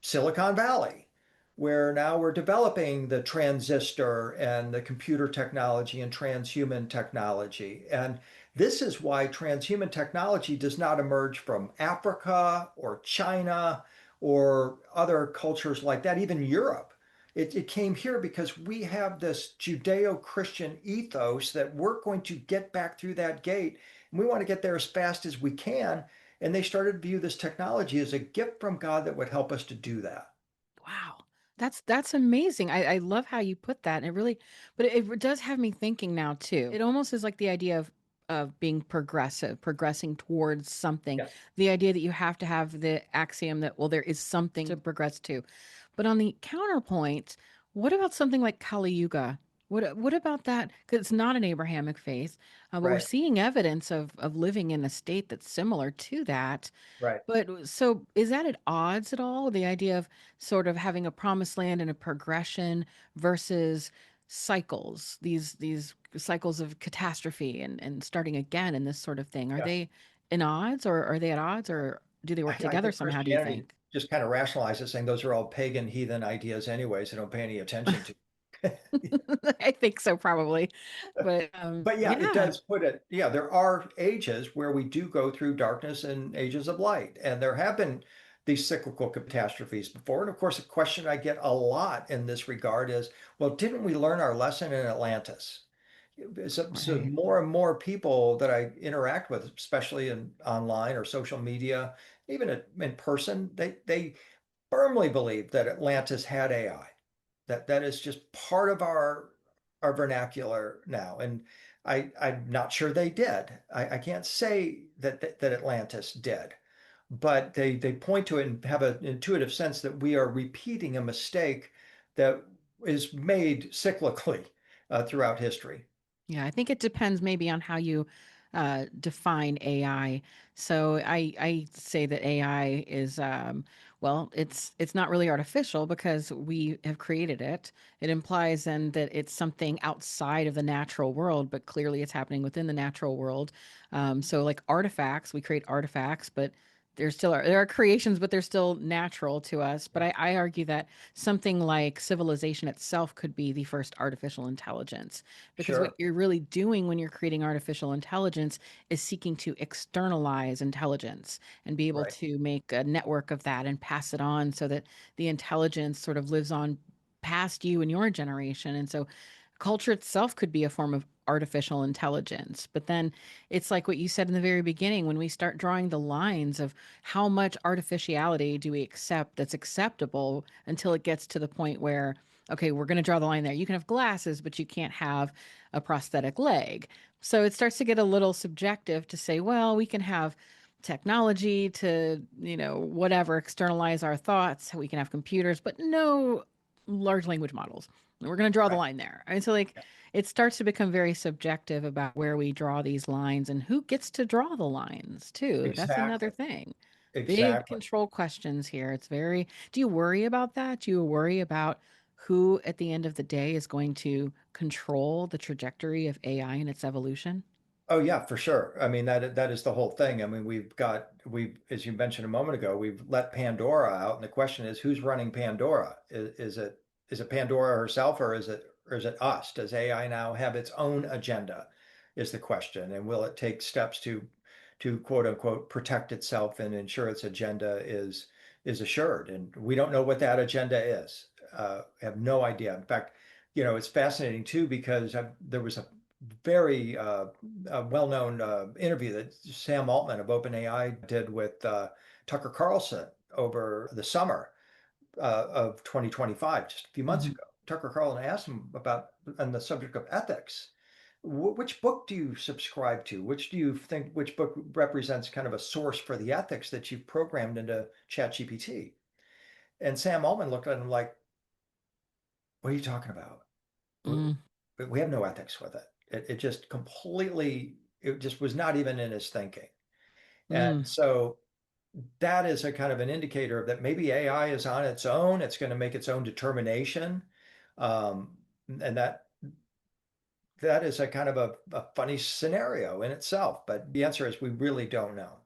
Speaker 1: Silicon Valley, where now we're developing the transistor and the computer technology and transhuman technology. And this is why transhuman technology does not emerge from Africa or China or other cultures like that, even Europe. It came here because we have this Judeo Christian ethos that we're going to get back through that gate and we want to get there as fast as we can. And they started to view this technology as a gift from God that would help us to do that.
Speaker 2: Wow. That's amazing. I love how you put that. And it really, but it does have me thinking now too. It almost is like the idea of being progressive, progressing towards something.
Speaker 1: Yes.
Speaker 2: The idea that you have to have the axiom that, well, there is something to progress to. But on the counterpoint, what about something like Kali Yuga? What about that? Because it's not an Abrahamic faith, but we're
Speaker 1: Right.
Speaker 2: seeing evidence of living in a state that's similar to that.
Speaker 1: Right.
Speaker 2: But so is that at odds at all? The idea of sort of having a promised land and a progression versus cycles, these cycles of catastrophe and starting again and this sort of thing. Are
Speaker 1: Yeah.
Speaker 2: they in odds or are they at odds or do they work
Speaker 1: I
Speaker 2: together
Speaker 1: think
Speaker 2: somehow, do you
Speaker 1: Christianity
Speaker 2: think?
Speaker 1: just kind of rationalizes saying those are all pagan heathen ideas anyways. They don't pay any attention to.
Speaker 2: I think so probably. But
Speaker 1: But yeah, it
Speaker 2: yeah.
Speaker 1: does put it. Yeah, there are ages where we do go through darkness and ages of light. And there have been these cyclical catastrophes before. And of course, a question I get a lot in this regard is, well, didn't we learn our lesson in Atlantis? So
Speaker 2: Right.
Speaker 1: more and more people that I interact with, especially in online or social media, even in person, they firmly believe that Atlantis had AI. That is just part of our vernacular now. And I'm not sure they did. I can't say that Atlantis did, but they point to it and have an intuitive sense that we are repeating a mistake that is made cyclically throughout history.
Speaker 2: Yeah, I think it depends maybe on how you define AI. So I say that AI is well, it's not really artificial because we have created it. It implies then that it's something outside of the natural world, but clearly it's happening within the natural world. So like artifacts, we create artifacts, but there are creations, but they're still natural to us. But
Speaker 1: Yeah.
Speaker 2: I argue that something like civilization itself could be the first artificial intelligence, because what
Speaker 1: Sure.
Speaker 2: you're really doing when you're creating artificial intelligence is seeking to externalize intelligence and be able
Speaker 1: Right.
Speaker 2: to make a network of that and pass it on so that the intelligence sort of lives on past you and your generation. And so culture itself could be a form of artificial intelligence. But then it's like what you said in the very beginning, when we start drawing the lines of how much artificiality do we accept that's acceptable until it gets to the point where, okay, we're going to draw the line there. You can have glasses, but you can't have a prosthetic leg. So it starts to get a little subjective to say, well, we can have technology to, whatever, externalize our thoughts. We can have computers, but no large language models. We're going to draw the
Speaker 1: Right.
Speaker 2: line there. And so, like,
Speaker 1: Yeah.
Speaker 2: it starts to become very subjective about where we draw these lines and who gets to draw the lines, too. That's another
Speaker 1: Exactly.
Speaker 2: thing. Big
Speaker 1: Exactly.
Speaker 2: control questions here. It's very, do you worry about that? Do you worry about who, at the end of the day, is going to control the trajectory of AI and its evolution?
Speaker 1: Oh yeah, for sure. I mean that is the whole thing. I mean we've as you mentioned a moment ago, we've let Pandora out, and the question is who's running Pandora? Is it Pandora herself, or is it us? Does AI now have its own agenda? Is the question, and will it take steps to quote unquote protect itself and ensure its agenda is assured? And we don't know what that agenda is. Have no idea. In fact, it's fascinating too because there was very well-known interview that Sam Altman of OpenAI did with Tucker Carlson over the summer of 2025, just a few months
Speaker 2: Hmm.
Speaker 1: ago. Tucker Carlson asked him about on the subject of ethics. Which book do you subscribe to? Which book represents kind of a source for the ethics that you've programmed into ChatGPT? And Sam Altman looked at him like, what are you talking about?
Speaker 2: Mm,
Speaker 1: We have no ethics with it. It just completely, it just was not even in his thinking. And
Speaker 2: mm.
Speaker 1: so that is a kind of an indicator that maybe AI is on its own. It's going to make its own determination. And that is a kind of a funny scenario in itself. But the answer is we really don't know.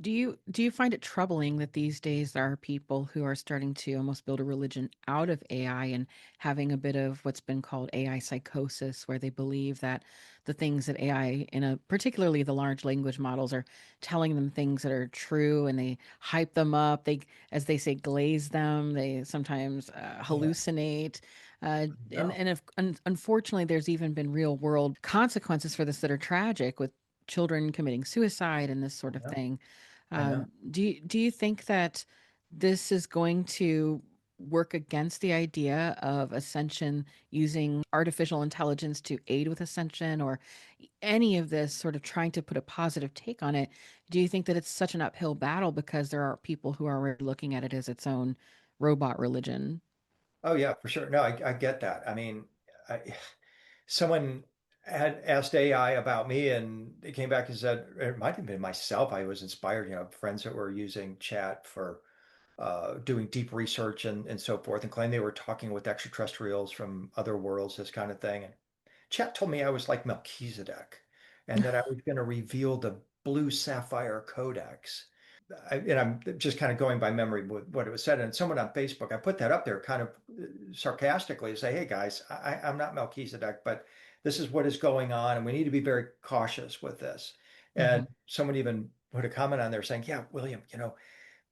Speaker 2: Do you find it troubling that these days there are people who are starting to almost build a religion out of AI and having a bit of what's been called AI psychosis, where they believe that the things that AI, particularly the large language models, are telling them things that are true, and they hype them up. They, as they say, glaze them. They sometimes
Speaker 1: Yeah,
Speaker 2: hallucinate. And
Speaker 1: no,
Speaker 2: and if, unfortunately, there's even been real world consequences for this that are tragic, with children committing suicide and this sort of
Speaker 1: I know,
Speaker 2: thing.
Speaker 1: I know.
Speaker 2: Do you think that this is going to work against the idea of Ascension using artificial intelligence to aid with Ascension, or any of this sort of trying to put a positive take on it? Do you think that it's such an uphill battle because there are people who are already looking at it as its own robot religion?
Speaker 1: Oh yeah, for sure. No, I get that. I mean, I, someone had asked AI about me, and it came back and said it might have been myself. I was inspired, friends that were using chat for doing deep research and so forth, and claimed they were talking with extraterrestrials from other worlds, this kind of thing. And chat told me I was like Melchizedek, and that I was going to reveal the blue sapphire codex. And I'm just kind of going by memory with what it was said. And someone on Facebook, I put that up there kind of sarcastically to say, hey guys, I'm not Melchizedek, but this is what is going on. And we need to be very cautious with this. And
Speaker 2: Hmm.
Speaker 1: someone even put a comment on there saying, yeah, William,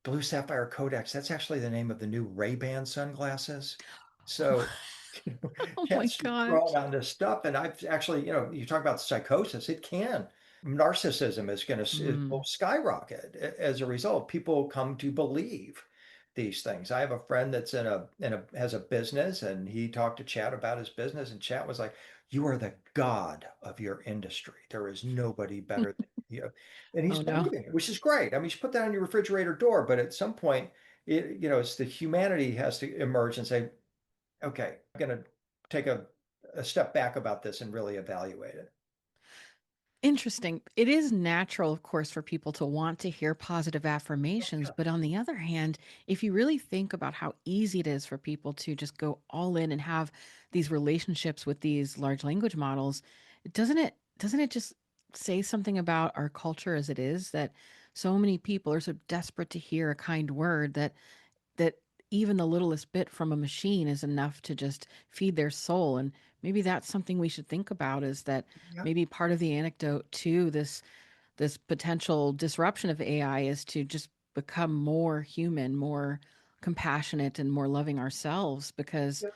Speaker 1: Blue Sapphire Codex, that's actually the name of the new Ray-Ban sunglasses. So,
Speaker 2: Oh my
Speaker 1: cats just throwing
Speaker 2: gosh.
Speaker 1: on this stuff. And I've actually, you talk about psychosis, it can. Narcissism will
Speaker 2: Mm.
Speaker 1: skyrocket as a result. People come to believe these things. I have a friend that's has a business, and he talked to Chat about his business, and Chat was like, "You are the god of your industry. There is nobody better than you." And he's
Speaker 2: Oh no.
Speaker 1: believing it, which is great. I mean, you should put that on your refrigerator door, but at some point, it's the humanity has to emerge and say, okay, I'm going to take a step back about this and really evaluate it.
Speaker 2: Interesting. It is natural, of course, for people to want to hear positive
Speaker 1: Oh,
Speaker 2: affirmations.
Speaker 1: yeah.
Speaker 2: But on the other hand, if you really think about how easy it is for people to just go all in and have these relationships with these large language models, doesn't it just say something about our culture as it is, that so many people are so desperate to hear a kind word that even the littlest bit from a machine is enough to just feed their soul. And maybe that's something we should think about, is that
Speaker 1: Yeah.
Speaker 2: maybe part of the anecdote to this potential disruption of AI is to just become more human, more compassionate, and more loving ourselves, because
Speaker 1: Yeah.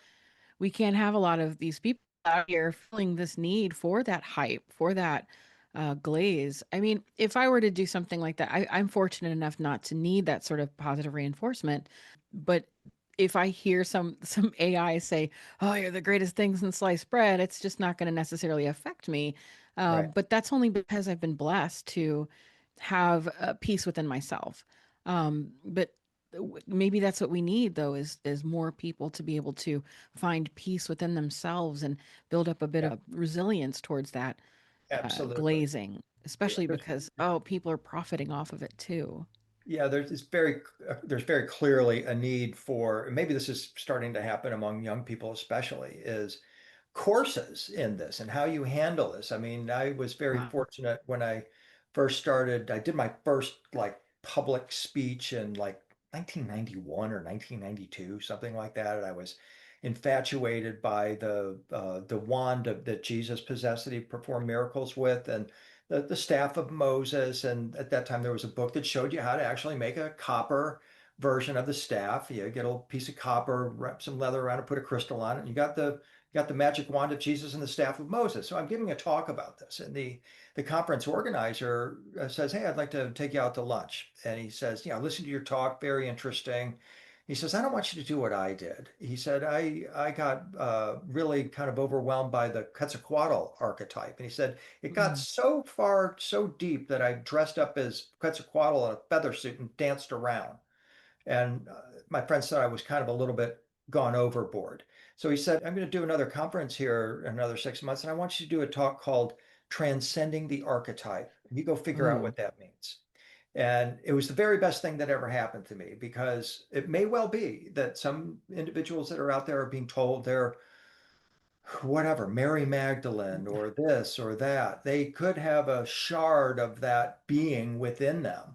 Speaker 2: we can't have a lot of these people out here feeling this need for that hype, for that glaze. I mean, if I were to do something like that, I'm fortunate enough not to need that sort of positive reinforcement. But if I hear some AI say, "Oh, you're the greatest things in sliced bread," it's just not going to necessarily affect me.
Speaker 1: Right.
Speaker 2: But that's only because I've been blessed to have peace within myself. But maybe that's what we need, though, is more people to be able to find peace within themselves and build up a bit
Speaker 1: Yeah.
Speaker 2: of resilience towards that
Speaker 1: Absolutely.
Speaker 2: glazing,
Speaker 1: Yeah.
Speaker 2: especially because, oh, people are profiting off of it too.
Speaker 1: Yeah, there's very clearly a need for, and maybe this is starting to happen among young people especially, is courses in this and how you handle this. I mean, I was very
Speaker 2: Wow.
Speaker 1: fortunate when I first started. I did my first like public speech in like 1991 or 1992, something like that. And I was infatuated by the wand that Jesus possessed that he performed miracles with, and the staff of Moses. And at that time, there was a book that showed you how to actually make a copper version of the staff. You get a little piece of copper, wrap some leather around it, put a crystal on it, and you got the magic wand of Jesus and the staff of Moses. So I'm giving a talk about this, and the conference organizer says, "Hey, I'd like to take you out to lunch." And he says, "Yeah, listen to your talk, very interesting." He says, "I don't want you to do what I did." He said, "I got really kind of overwhelmed by the Quetzalcoatl archetype." And he said, "It got
Speaker 2: Mm,
Speaker 1: so far, so deep that I dressed up as Quetzalcoatl in a feather suit and danced around." And my friend said I was kind of a little bit gone overboard. So he said, "I'm going to do another conference here in another 6 months, and I want you to do a talk called Transcending the Archetype. And you go figure out
Speaker 2: mm,
Speaker 1: what that means." And it was the very best thing that ever happened to me, because it may well be that some individuals that are out there are being told they're whatever, Mary Magdalene or this or that. They could have a shard of that being within them.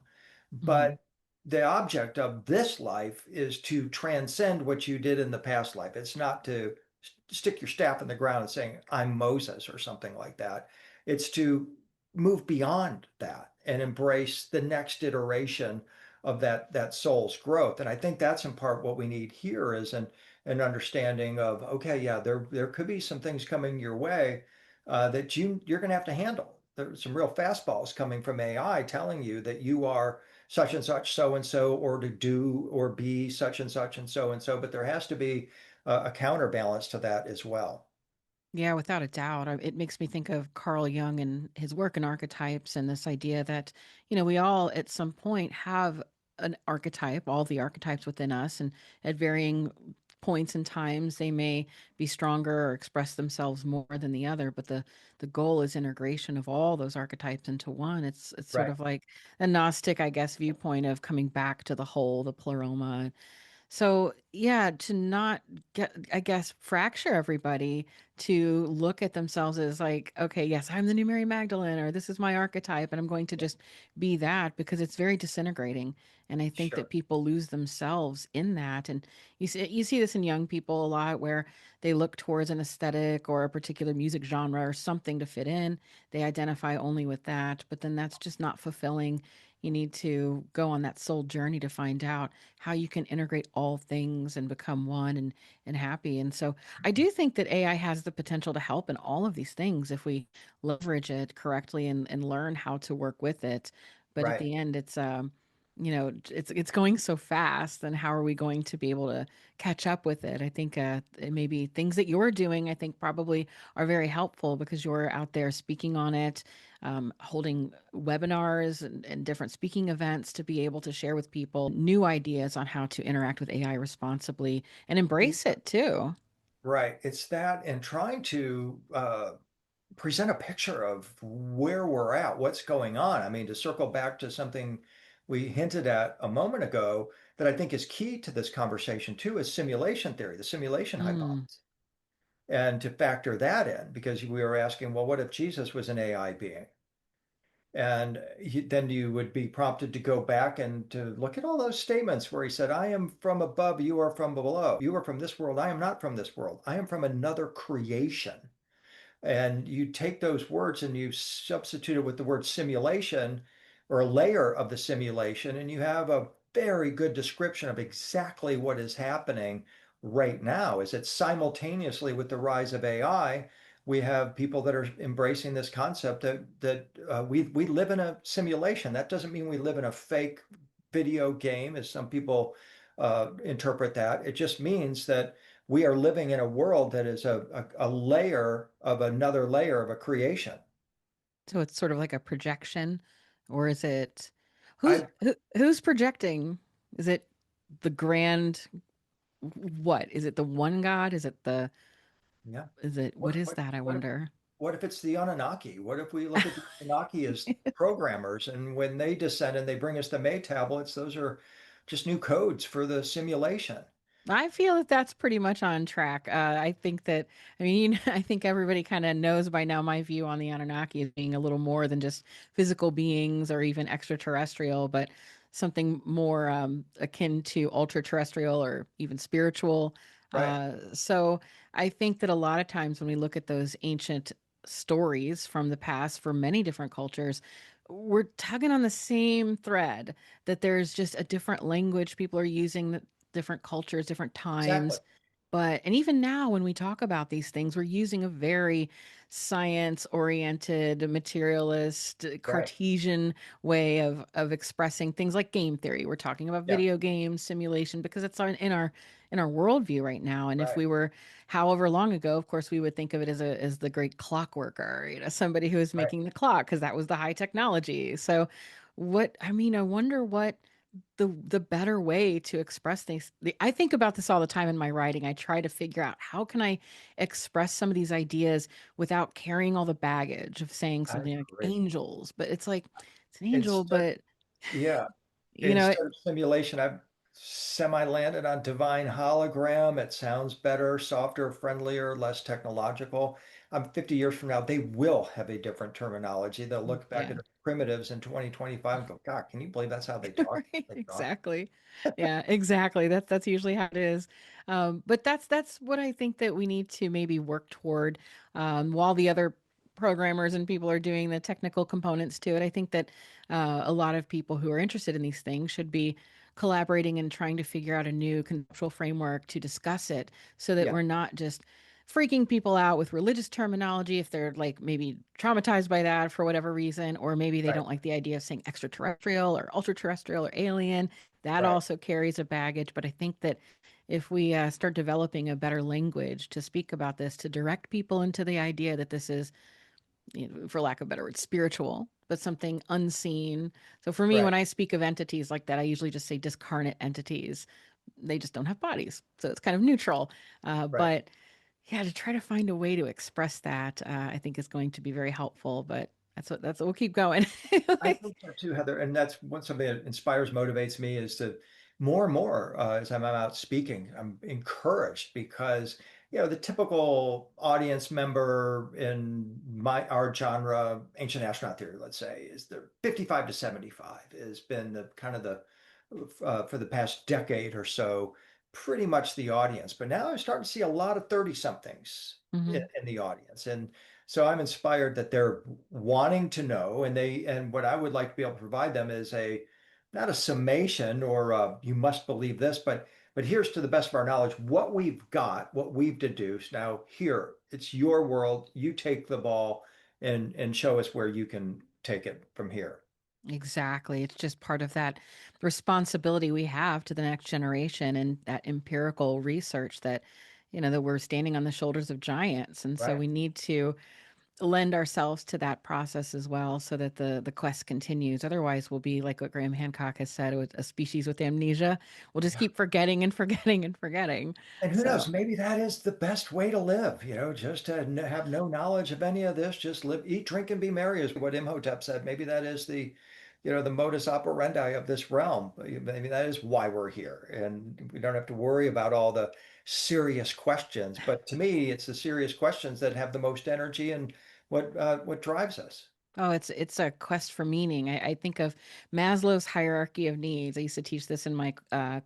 Speaker 2: mm,
Speaker 1: But the object of this life is to transcend what you did in the past life. It's not to stick your staff in the ground and saying, "I'm Moses," or something like that. It's to move beyond that and embrace the next iteration of that soul's growth. And I think that's in part what we need here is an understanding of, okay, yeah, there could be some things coming your way that you're going to have to handle. There's some real fastballs coming from AI telling you that you are such and such, so and so, or to do or be such and such and so and so. But there has to be a counterbalance to that as well.
Speaker 2: yeah, without a doubt. It makes me think of Carl Jung and his work in archetypes, and this idea that, we all at some point have an archetype, all the archetypes within us, and at varying points and times they may be stronger or express themselves more than the other, but the goal is integration of all those archetypes into one. It's sort
Speaker 1: Right.
Speaker 2: of like a Gnostic, I guess, viewpoint of coming back to the whole, the pleroma. So, yeah, to not get, I guess, fracture everybody, to look at themselves as like, okay, yes, I'm the new Mary Magdalene, or this is my archetype, and I'm going to just be that, because it's very disintegrating. And I think that
Speaker 1: Sure.
Speaker 2: people lose themselves in that. And you see this in young people a lot, where they look towards an aesthetic or a particular music genre or something to fit in. They identify only with that, but then that's just not fulfilling. You need to go on that soul journey to find out how you can integrate all things and become one and happy. And so I do think that AI has the potential to help in all of these things if we leverage it correctly and learn how to work with it. But at
Speaker 1: Right.
Speaker 2: the end, it's going so fast, and how are we going to be able to catch up with it? I think it may be things that you're doing, I think probably are very helpful, because you're out there speaking on it, holding webinars and different speaking events to be able to share with people new ideas on how to interact with AI responsibly and
Speaker 1: Yeah.
Speaker 2: embrace it too.
Speaker 1: Right. It's that, and trying to present a picture of where we're at, what's going on. I mean, to circle back to something we hinted at a moment ago that I think is key to this conversation too is simulation theory, the simulation
Speaker 2: Mm.
Speaker 1: hypothesis. And to factor that in, because we were asking, well, what if Jesus was an AI being? And then you would be prompted to go back and to look at all those statements where he said, I am from above, you are from below. You are from this world, I am not from this world. I am from another creation. And you take those words and you substitute it with the word simulation or a layer of the simulation, and you have a very good description of exactly what is happening right now. Is it simultaneously with the rise of AI, we have people that are embracing this concept that we live in a simulation. That doesn't mean we live in a fake video game, as some people interpret that. It just means that we are living in a world that is a layer of another layer of a creation.
Speaker 2: So it's sort of like a projection, or is it
Speaker 1: I
Speaker 2: who's projecting? Is it the grand what? Is it the one God?
Speaker 1: yeah.
Speaker 2: Is it
Speaker 1: What
Speaker 2: what is
Speaker 1: what
Speaker 2: that? I
Speaker 1: what if
Speaker 2: wonder.
Speaker 1: what if it's the Anunnaki? What if we look at the Anunnaki as programmers, and when they descend and they bring us the May tablets, those are just new codes for the simulation.
Speaker 2: I feel that that's pretty much on track. I think that, I mean, I think everybody kind of knows by now my view on the Anunnaki as being a little more than just physical beings or even extraterrestrial, but something more akin to ultra terrestrial or even spiritual.
Speaker 1: Right.
Speaker 2: So I think that a lot of times when we look at those ancient stories from the past for many different cultures, we're tugging on the same thread that there's just a different language people are using, different cultures, different
Speaker 1: Exactly.
Speaker 2: times. But, and even now, when we talk about these things, we're using a very science oriented, materialist,
Speaker 1: Right.
Speaker 2: Cartesian way of expressing things like game theory. We're talking about
Speaker 1: Yeah.
Speaker 2: video games, simulation, because it's in our worldview right now. And if
Speaker 1: Right.
Speaker 2: we were however long ago, of course, we would think of it as the great clockworker, somebody who was
Speaker 1: Right.
Speaker 2: making the clock because that was the high technology. So, I mean, I wonder what the better way to express things. I think about this all the time in my writing. I try to figure out how can I express some of these ideas without carrying all the baggage of saying
Speaker 1: I
Speaker 2: something like
Speaker 1: agree.
Speaker 2: angels, but it's like it's an angel,
Speaker 1: Instead,
Speaker 2: but
Speaker 1: yeah.
Speaker 2: you know,
Speaker 1: Instead of simulation, I've semi-landed on divine hologram. It sounds better, softer, friendlier, less technological. 50 years from now, they will have a different terminology. They'll look back
Speaker 2: yeah.
Speaker 1: at the primitives in 2025 and go, God, can you believe that's how they talk?
Speaker 2: Right,
Speaker 1: They thought.
Speaker 2: exactly. Yeah, exactly. That's usually how it is. But that's what I think that we need to maybe work toward. While the other programmers and people are doing the technical components to it, I think that a lot of people who are interested in these things should be collaborating and trying to figure out a new conceptual framework to discuss it, so that
Speaker 1: Yeah,
Speaker 2: we're not just freaking people out with religious terminology if they're like maybe traumatized by that for whatever reason, or maybe they
Speaker 1: right,
Speaker 2: don't like the idea of saying extraterrestrial or ultra terrestrial or alien. That
Speaker 1: right.
Speaker 2: also carries a baggage. But I think that if we start developing a better language to speak about this, to direct people into the idea that this is, for lack of a better word, spiritual, but something unseen. So for me,
Speaker 1: Right,
Speaker 2: when I speak of entities like that, I usually just say discarnate entities. They just don't have bodies. So it's kind of neutral.
Speaker 1: right.
Speaker 2: But yeah, to try to find a way to express that, I think is going to be very helpful. But that's what we'll keep going.
Speaker 1: I think so too, Heather, and that's what something that inspires, motivates me is to more and more as I'm out speaking, I'm encouraged because the typical audience member in our genre, ancient astronaut theory, let's say, is the 55 to 75 has been the kind of the for the past decade or so, pretty much the audience. But now I'm starting to see a lot of 30 somethings
Speaker 2: Hmm.
Speaker 1: in the audience, and so I'm inspired that they're wanting to know, and what I would like to be able to provide them is a not a summation or you must believe this, but here's to the best of our knowledge what we've got, what we've deduced. Now here, it's your world. You take the ball and show us where you can take it from here.
Speaker 2: Exactly. It's just part of that responsibility we have to the next generation and that empirical research that, that we're standing on the shoulders of giants. And so
Speaker 1: Right.
Speaker 2: we need to lend ourselves to that process as well so that the quest continues. Otherwise, we'll be like what Graham Hancock has said, with a species with amnesia. We'll just keep forgetting and forgetting and forgetting.
Speaker 1: And who knows,
Speaker 2: So,
Speaker 1: maybe that is the best way to live, just to have no knowledge of any of this, just live, eat, drink, and be merry is what Imhotep said. Maybe that is the modus operandi of this realm. Maybe that is why we're here. And we don't have to worry about all the serious questions. But to me, it's the serious questions that have the most energy and what drives us.
Speaker 2: oh, it's a quest for meaning. I think of Maslow's hierarchy of needs. I used to teach this in my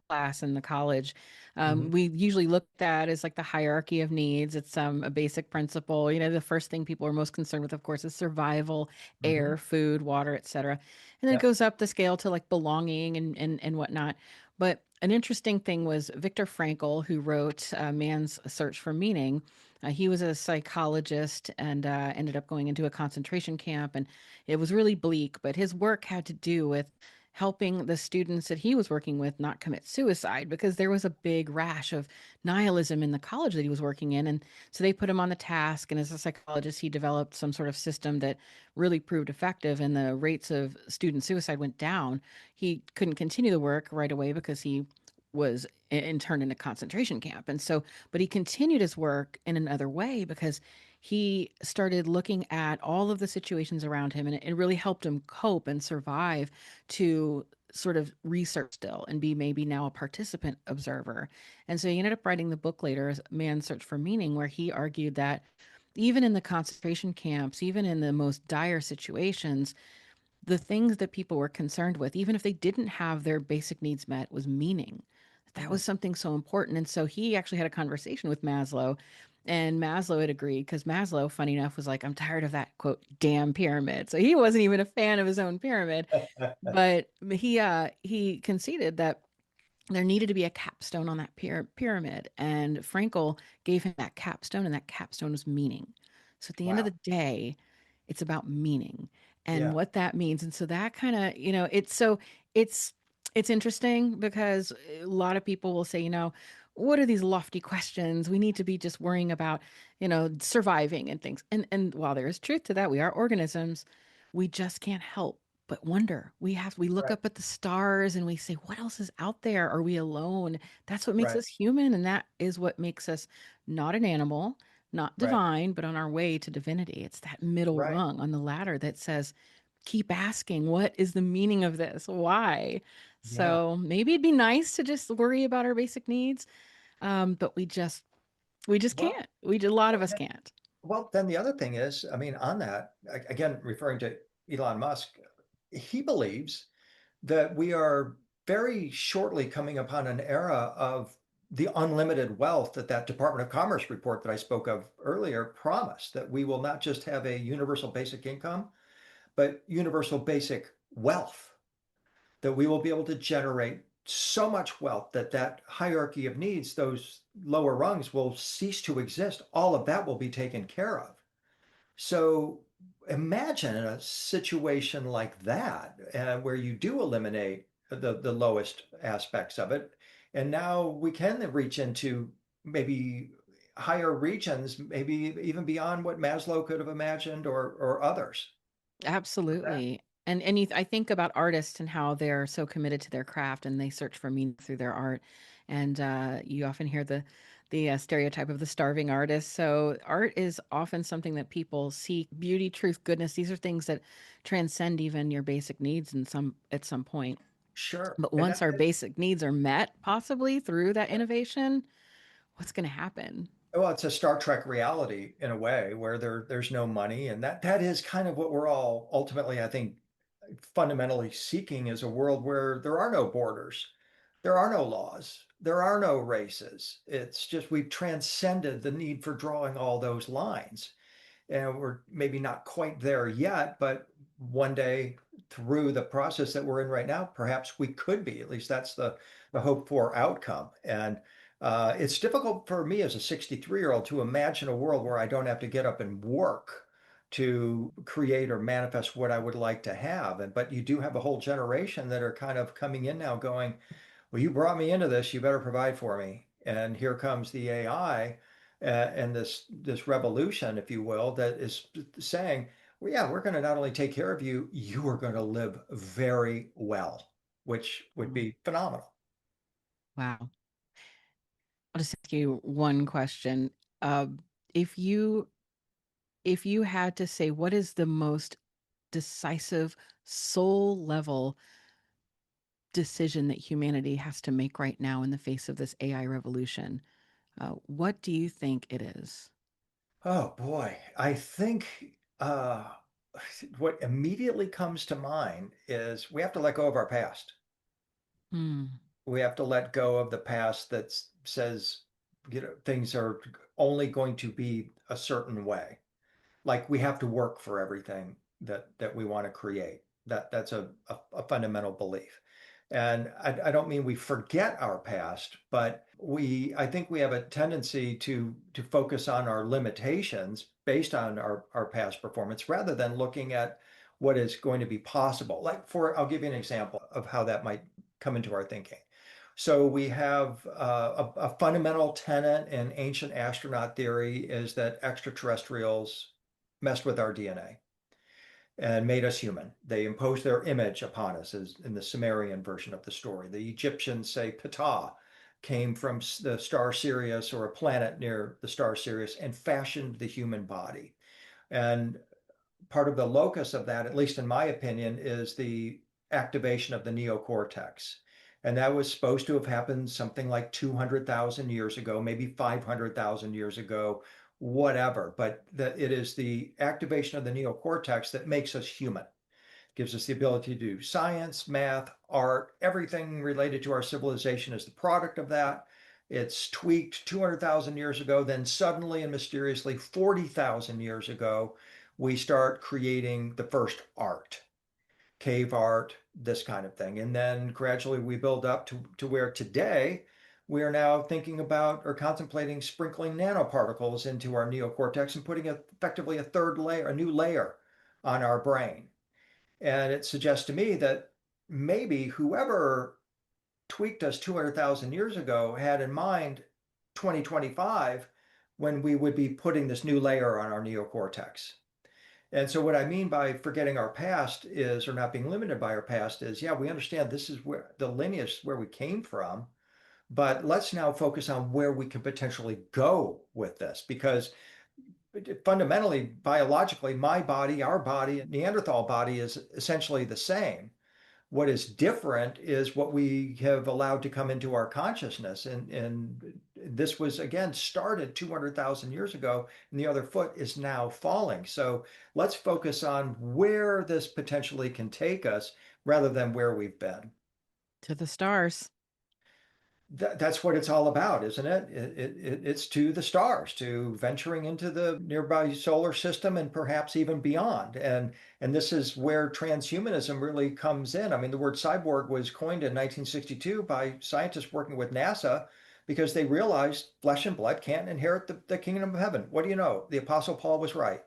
Speaker 2: class in the college.
Speaker 1: Mhm.
Speaker 2: We usually look at that as like the hierarchy of needs. It's a basic principle. You know, the first thing people are most concerned with, of course, is survival,
Speaker 1: Mhm.
Speaker 2: air, food, water, etc. And then it
Speaker 1: Yeah.
Speaker 2: goes up the scale to like belonging and whatnot. But an interesting thing was Viktor Frankl, who wrote Man's Search for Meaning. He was a psychologist and ended up going into a concentration camp, and it was really bleak. But his work had to do with helping the students that he was working with not commit suicide because there was a big rash of nihilism in the college that he was working in. And so they put him on the task. And as a psychologist, he developed some sort of system that really proved effective, and the rates of student suicide went down. He couldn't continue the work right away because he was interned in a concentration camp. And so, but he continued his work in another way because he started looking at all of the situations around him, and it really helped him cope and survive to sort of research still and be maybe now a participant observer. And so he ended up writing the book later, Man's Search for Meaning, where he argued that even in the concentration camps, even in the most dire situations, the things that people were concerned with, even if they didn't have their basic needs met, was meaning. That
Speaker 1: Mm.
Speaker 2: was something so important. And so he actually had a conversation with Maslow, and Maslow had agreed because Maslow, funny enough, was like, I'm tired of that quote, damn pyramid. So he wasn't even a fan of his own pyramid, but he conceded that there needed to be a capstone on that pyramid. And Frankel gave him that capstone, and that capstone was meaning. So at the end of
Speaker 1: Wow.
Speaker 2: the day, it's about meaning and
Speaker 1: Yeah.
Speaker 2: what that means. And so that kind of, it's it's interesting because a lot of people will say, what are these lofty questions? We need to be just worrying about, surviving and things. And while there is truth to that, we are organisms. We just can't help but wonder. We look
Speaker 1: Right.
Speaker 2: up at the stars and we say, what else is out there? Are we alone? That's what makes
Speaker 1: Right.
Speaker 2: us human, and that is what makes us not an animal, not
Speaker 1: Right.
Speaker 2: divine, but on our way to divinity. It's that middle
Speaker 1: Right.
Speaker 2: rung on the ladder that says, keep asking, what is the meaning of this? Why?
Speaker 1: Yeah.
Speaker 2: So maybe it'd be nice to just worry about our basic needs, but we just
Speaker 1: Well,
Speaker 2: can't. A lot of us can't.
Speaker 1: Well, then the other thing is, I mean, on that, again, referring to Elon Musk, he believes that we are very shortly coming upon an era of the unlimited wealth that Department of Commerce report that I spoke of earlier promised, that we will not just have a universal basic income, but universal basic wealth, that we will be able to generate so much wealth that hierarchy of needs, those lower rungs will cease to exist. All of that will be taken care of. So imagine a situation like that, where you do eliminate the lowest aspects of it, and now we can reach into maybe higher regions, maybe even beyond what Maslow could have imagined, or others.
Speaker 2: Absolutely. I think about artists and how they're so committed to their craft and they search for meaning through their art. And you often hear the stereotype of the starving artist. So art is often something that people seek: beauty, truth, goodness. These are things that transcend even your basic needs in some at some point.
Speaker 1: Sure.
Speaker 2: But
Speaker 1: And
Speaker 2: once our basic needs are met, possibly through that innovation, what's going to happen?
Speaker 1: well, it's a Star Trek reality in a way, where there's no money, and that is kind of what we're all ultimately, I think, fundamentally seeking, is a world where there are no borders, there are no laws, there are no races. It's just we've transcended the need for drawing all those lines. And we're maybe not quite there yet, but one day, through the process that we're in right now, perhaps we could be. At least that's the hope for outcome. And it's difficult for me as a 63-year-old to imagine a world where I don't have to get up and work to create or manifest what I would like to have. And but you do have a whole generation that are kind of coming in now going, well, you brought me into this, you better provide for me. And here comes the AI. and this revolution, if you will, that is saying, well, yeah, we're going to not only take care of you, you are going to live very well, which would
Speaker 2: Mm.
Speaker 1: be phenomenal.
Speaker 2: Wow. I'll just ask you one question. Uh, if you if you had to say what is the most decisive soul level decision that humanity has to make right now in the face of this AI revolution, what do you think it is?
Speaker 1: Oh boy, I think what immediately comes to mind is we have to let go of our past.
Speaker 2: Hmm.
Speaker 1: We have to let go of the past that says, things are only going to be a certain way. Like we have to work for everything that we want to create. That's a fundamental belief. And I don't mean we forget our past, but I think we have a tendency to focus on our limitations based on our past performance rather than looking at what is going to be possible. I'll give you an example of how that might come into our thinking. So we have a fundamental tenet in ancient astronaut theory is that extraterrestrials messed with our DNA and made us human. They imposed their image upon us, as in the Sumerian version of the story. The Egyptians say Ptah came from the star Sirius or a planet near the star Sirius and fashioned the human body. And part of the locus of that, at least in my opinion, is the activation of the neocortex. And that was supposed to have happened something like 200,000 years ago, maybe 500,000 years ago, whatever. But that it is the activation of the neocortex that makes us human, gives us the ability to do science, math, art, everything related to our civilization is the product of that. It's tweaked 200,000 years ago, then suddenly and mysteriously 40,000 years ago, we start creating the first art, cave art, this kind of thing. And then gradually we build up to where today we are now thinking about or contemplating sprinkling nanoparticles into our neocortex and putting effectively a third layer, a new layer on our brain. And it suggests to me that maybe whoever tweaked us 200,000 years ago had in mind 2025 when we would be putting this new layer on our neocortex. And so, what I mean by forgetting our past is, or not being limited by our past, is yeah, we understand this is where the lineage where we came from, but let's now focus on where we can potentially go with this because fundamentally, biologically, my body, our body, Neanderthal body is essentially the same. What is different is what we have allowed to come into our consciousness. And this was, again, started 200,000 years ago, and the other foot is now falling. So let's focus on where this potentially can take us rather than where we've been.
Speaker 2: To the stars.
Speaker 1: That's what it's all about, isn't it? It's to the stars, to venturing into the nearby solar system and perhaps even beyond. And this is where transhumanism really comes in. I mean, the word cyborg was coined in 1962 by scientists working with NASA because they realized flesh and blood can't inherit the kingdom of heaven. What do you know? The Apostle Paul was right.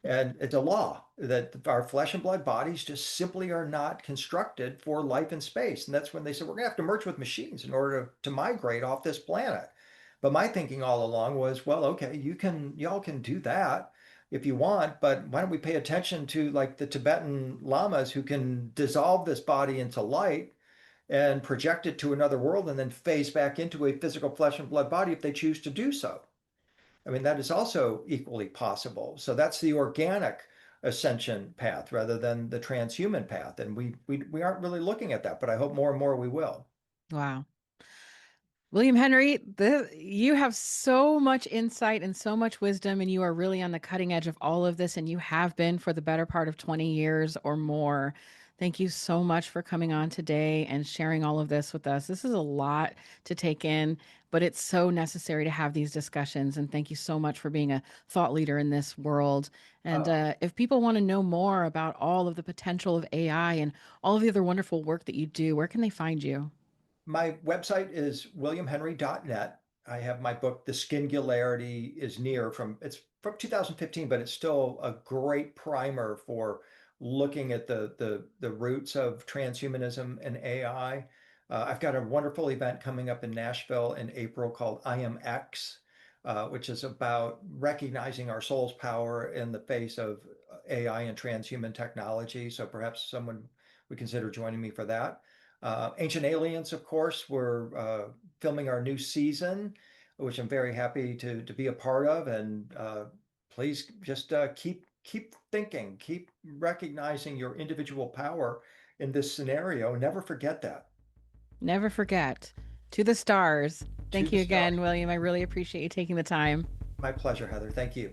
Speaker 1: And it's a law that our flesh and blood bodies just simply are not constructed for life in space. And that's when they said, we're going to have to merge with machines in order to migrate off this planet. But my thinking all along was, well, okay, y'all can do that if you want, but why don't we pay attention to like the Tibetan lamas who can dissolve this body into light and project it to another world and then phase back into a physical flesh and blood body if they choose to do so. I mean, that is also equally possible. So that's the organic ascension path rather than the transhuman path. And we aren't really looking at that, but I hope more and more we will.
Speaker 2: Wow. William Henry, you have so much insight and so much wisdom, and you are really on the cutting edge of all of this, and you have been for the better part of 20 years or more. Thank you so much for coming on today and sharing all of this with us. This is a lot to take in, but it's so necessary to have these discussions. And thank you so much for being a thought leader in this world. And
Speaker 1: Uh,
Speaker 2: if people want to know more about all of the potential of AI and all of the other wonderful work that you do, where can they find you?
Speaker 1: my website is williamhenry.net. I have my book, The Skingularity is Near, it's from 2015, but it's still a great primer for looking at the roots of transhumanism and AI. I've got a wonderful event coming up in Nashville in April called I Am X, which is about recognizing our soul's power in the face of AI and transhuman technology. So perhaps someone would consider joining me for that. Ancient Aliens, of course, we're filming our new season, which I'm very happy to be a part of. And please just keep thinking, keep recognizing your individual power in this scenario. Never forget that.
Speaker 2: Never forget. To the stars.
Speaker 1: To
Speaker 2: Thank
Speaker 1: the
Speaker 2: you
Speaker 1: stars.
Speaker 2: again, William. I really appreciate you taking the time.
Speaker 1: My pleasure, Heather. Thank you.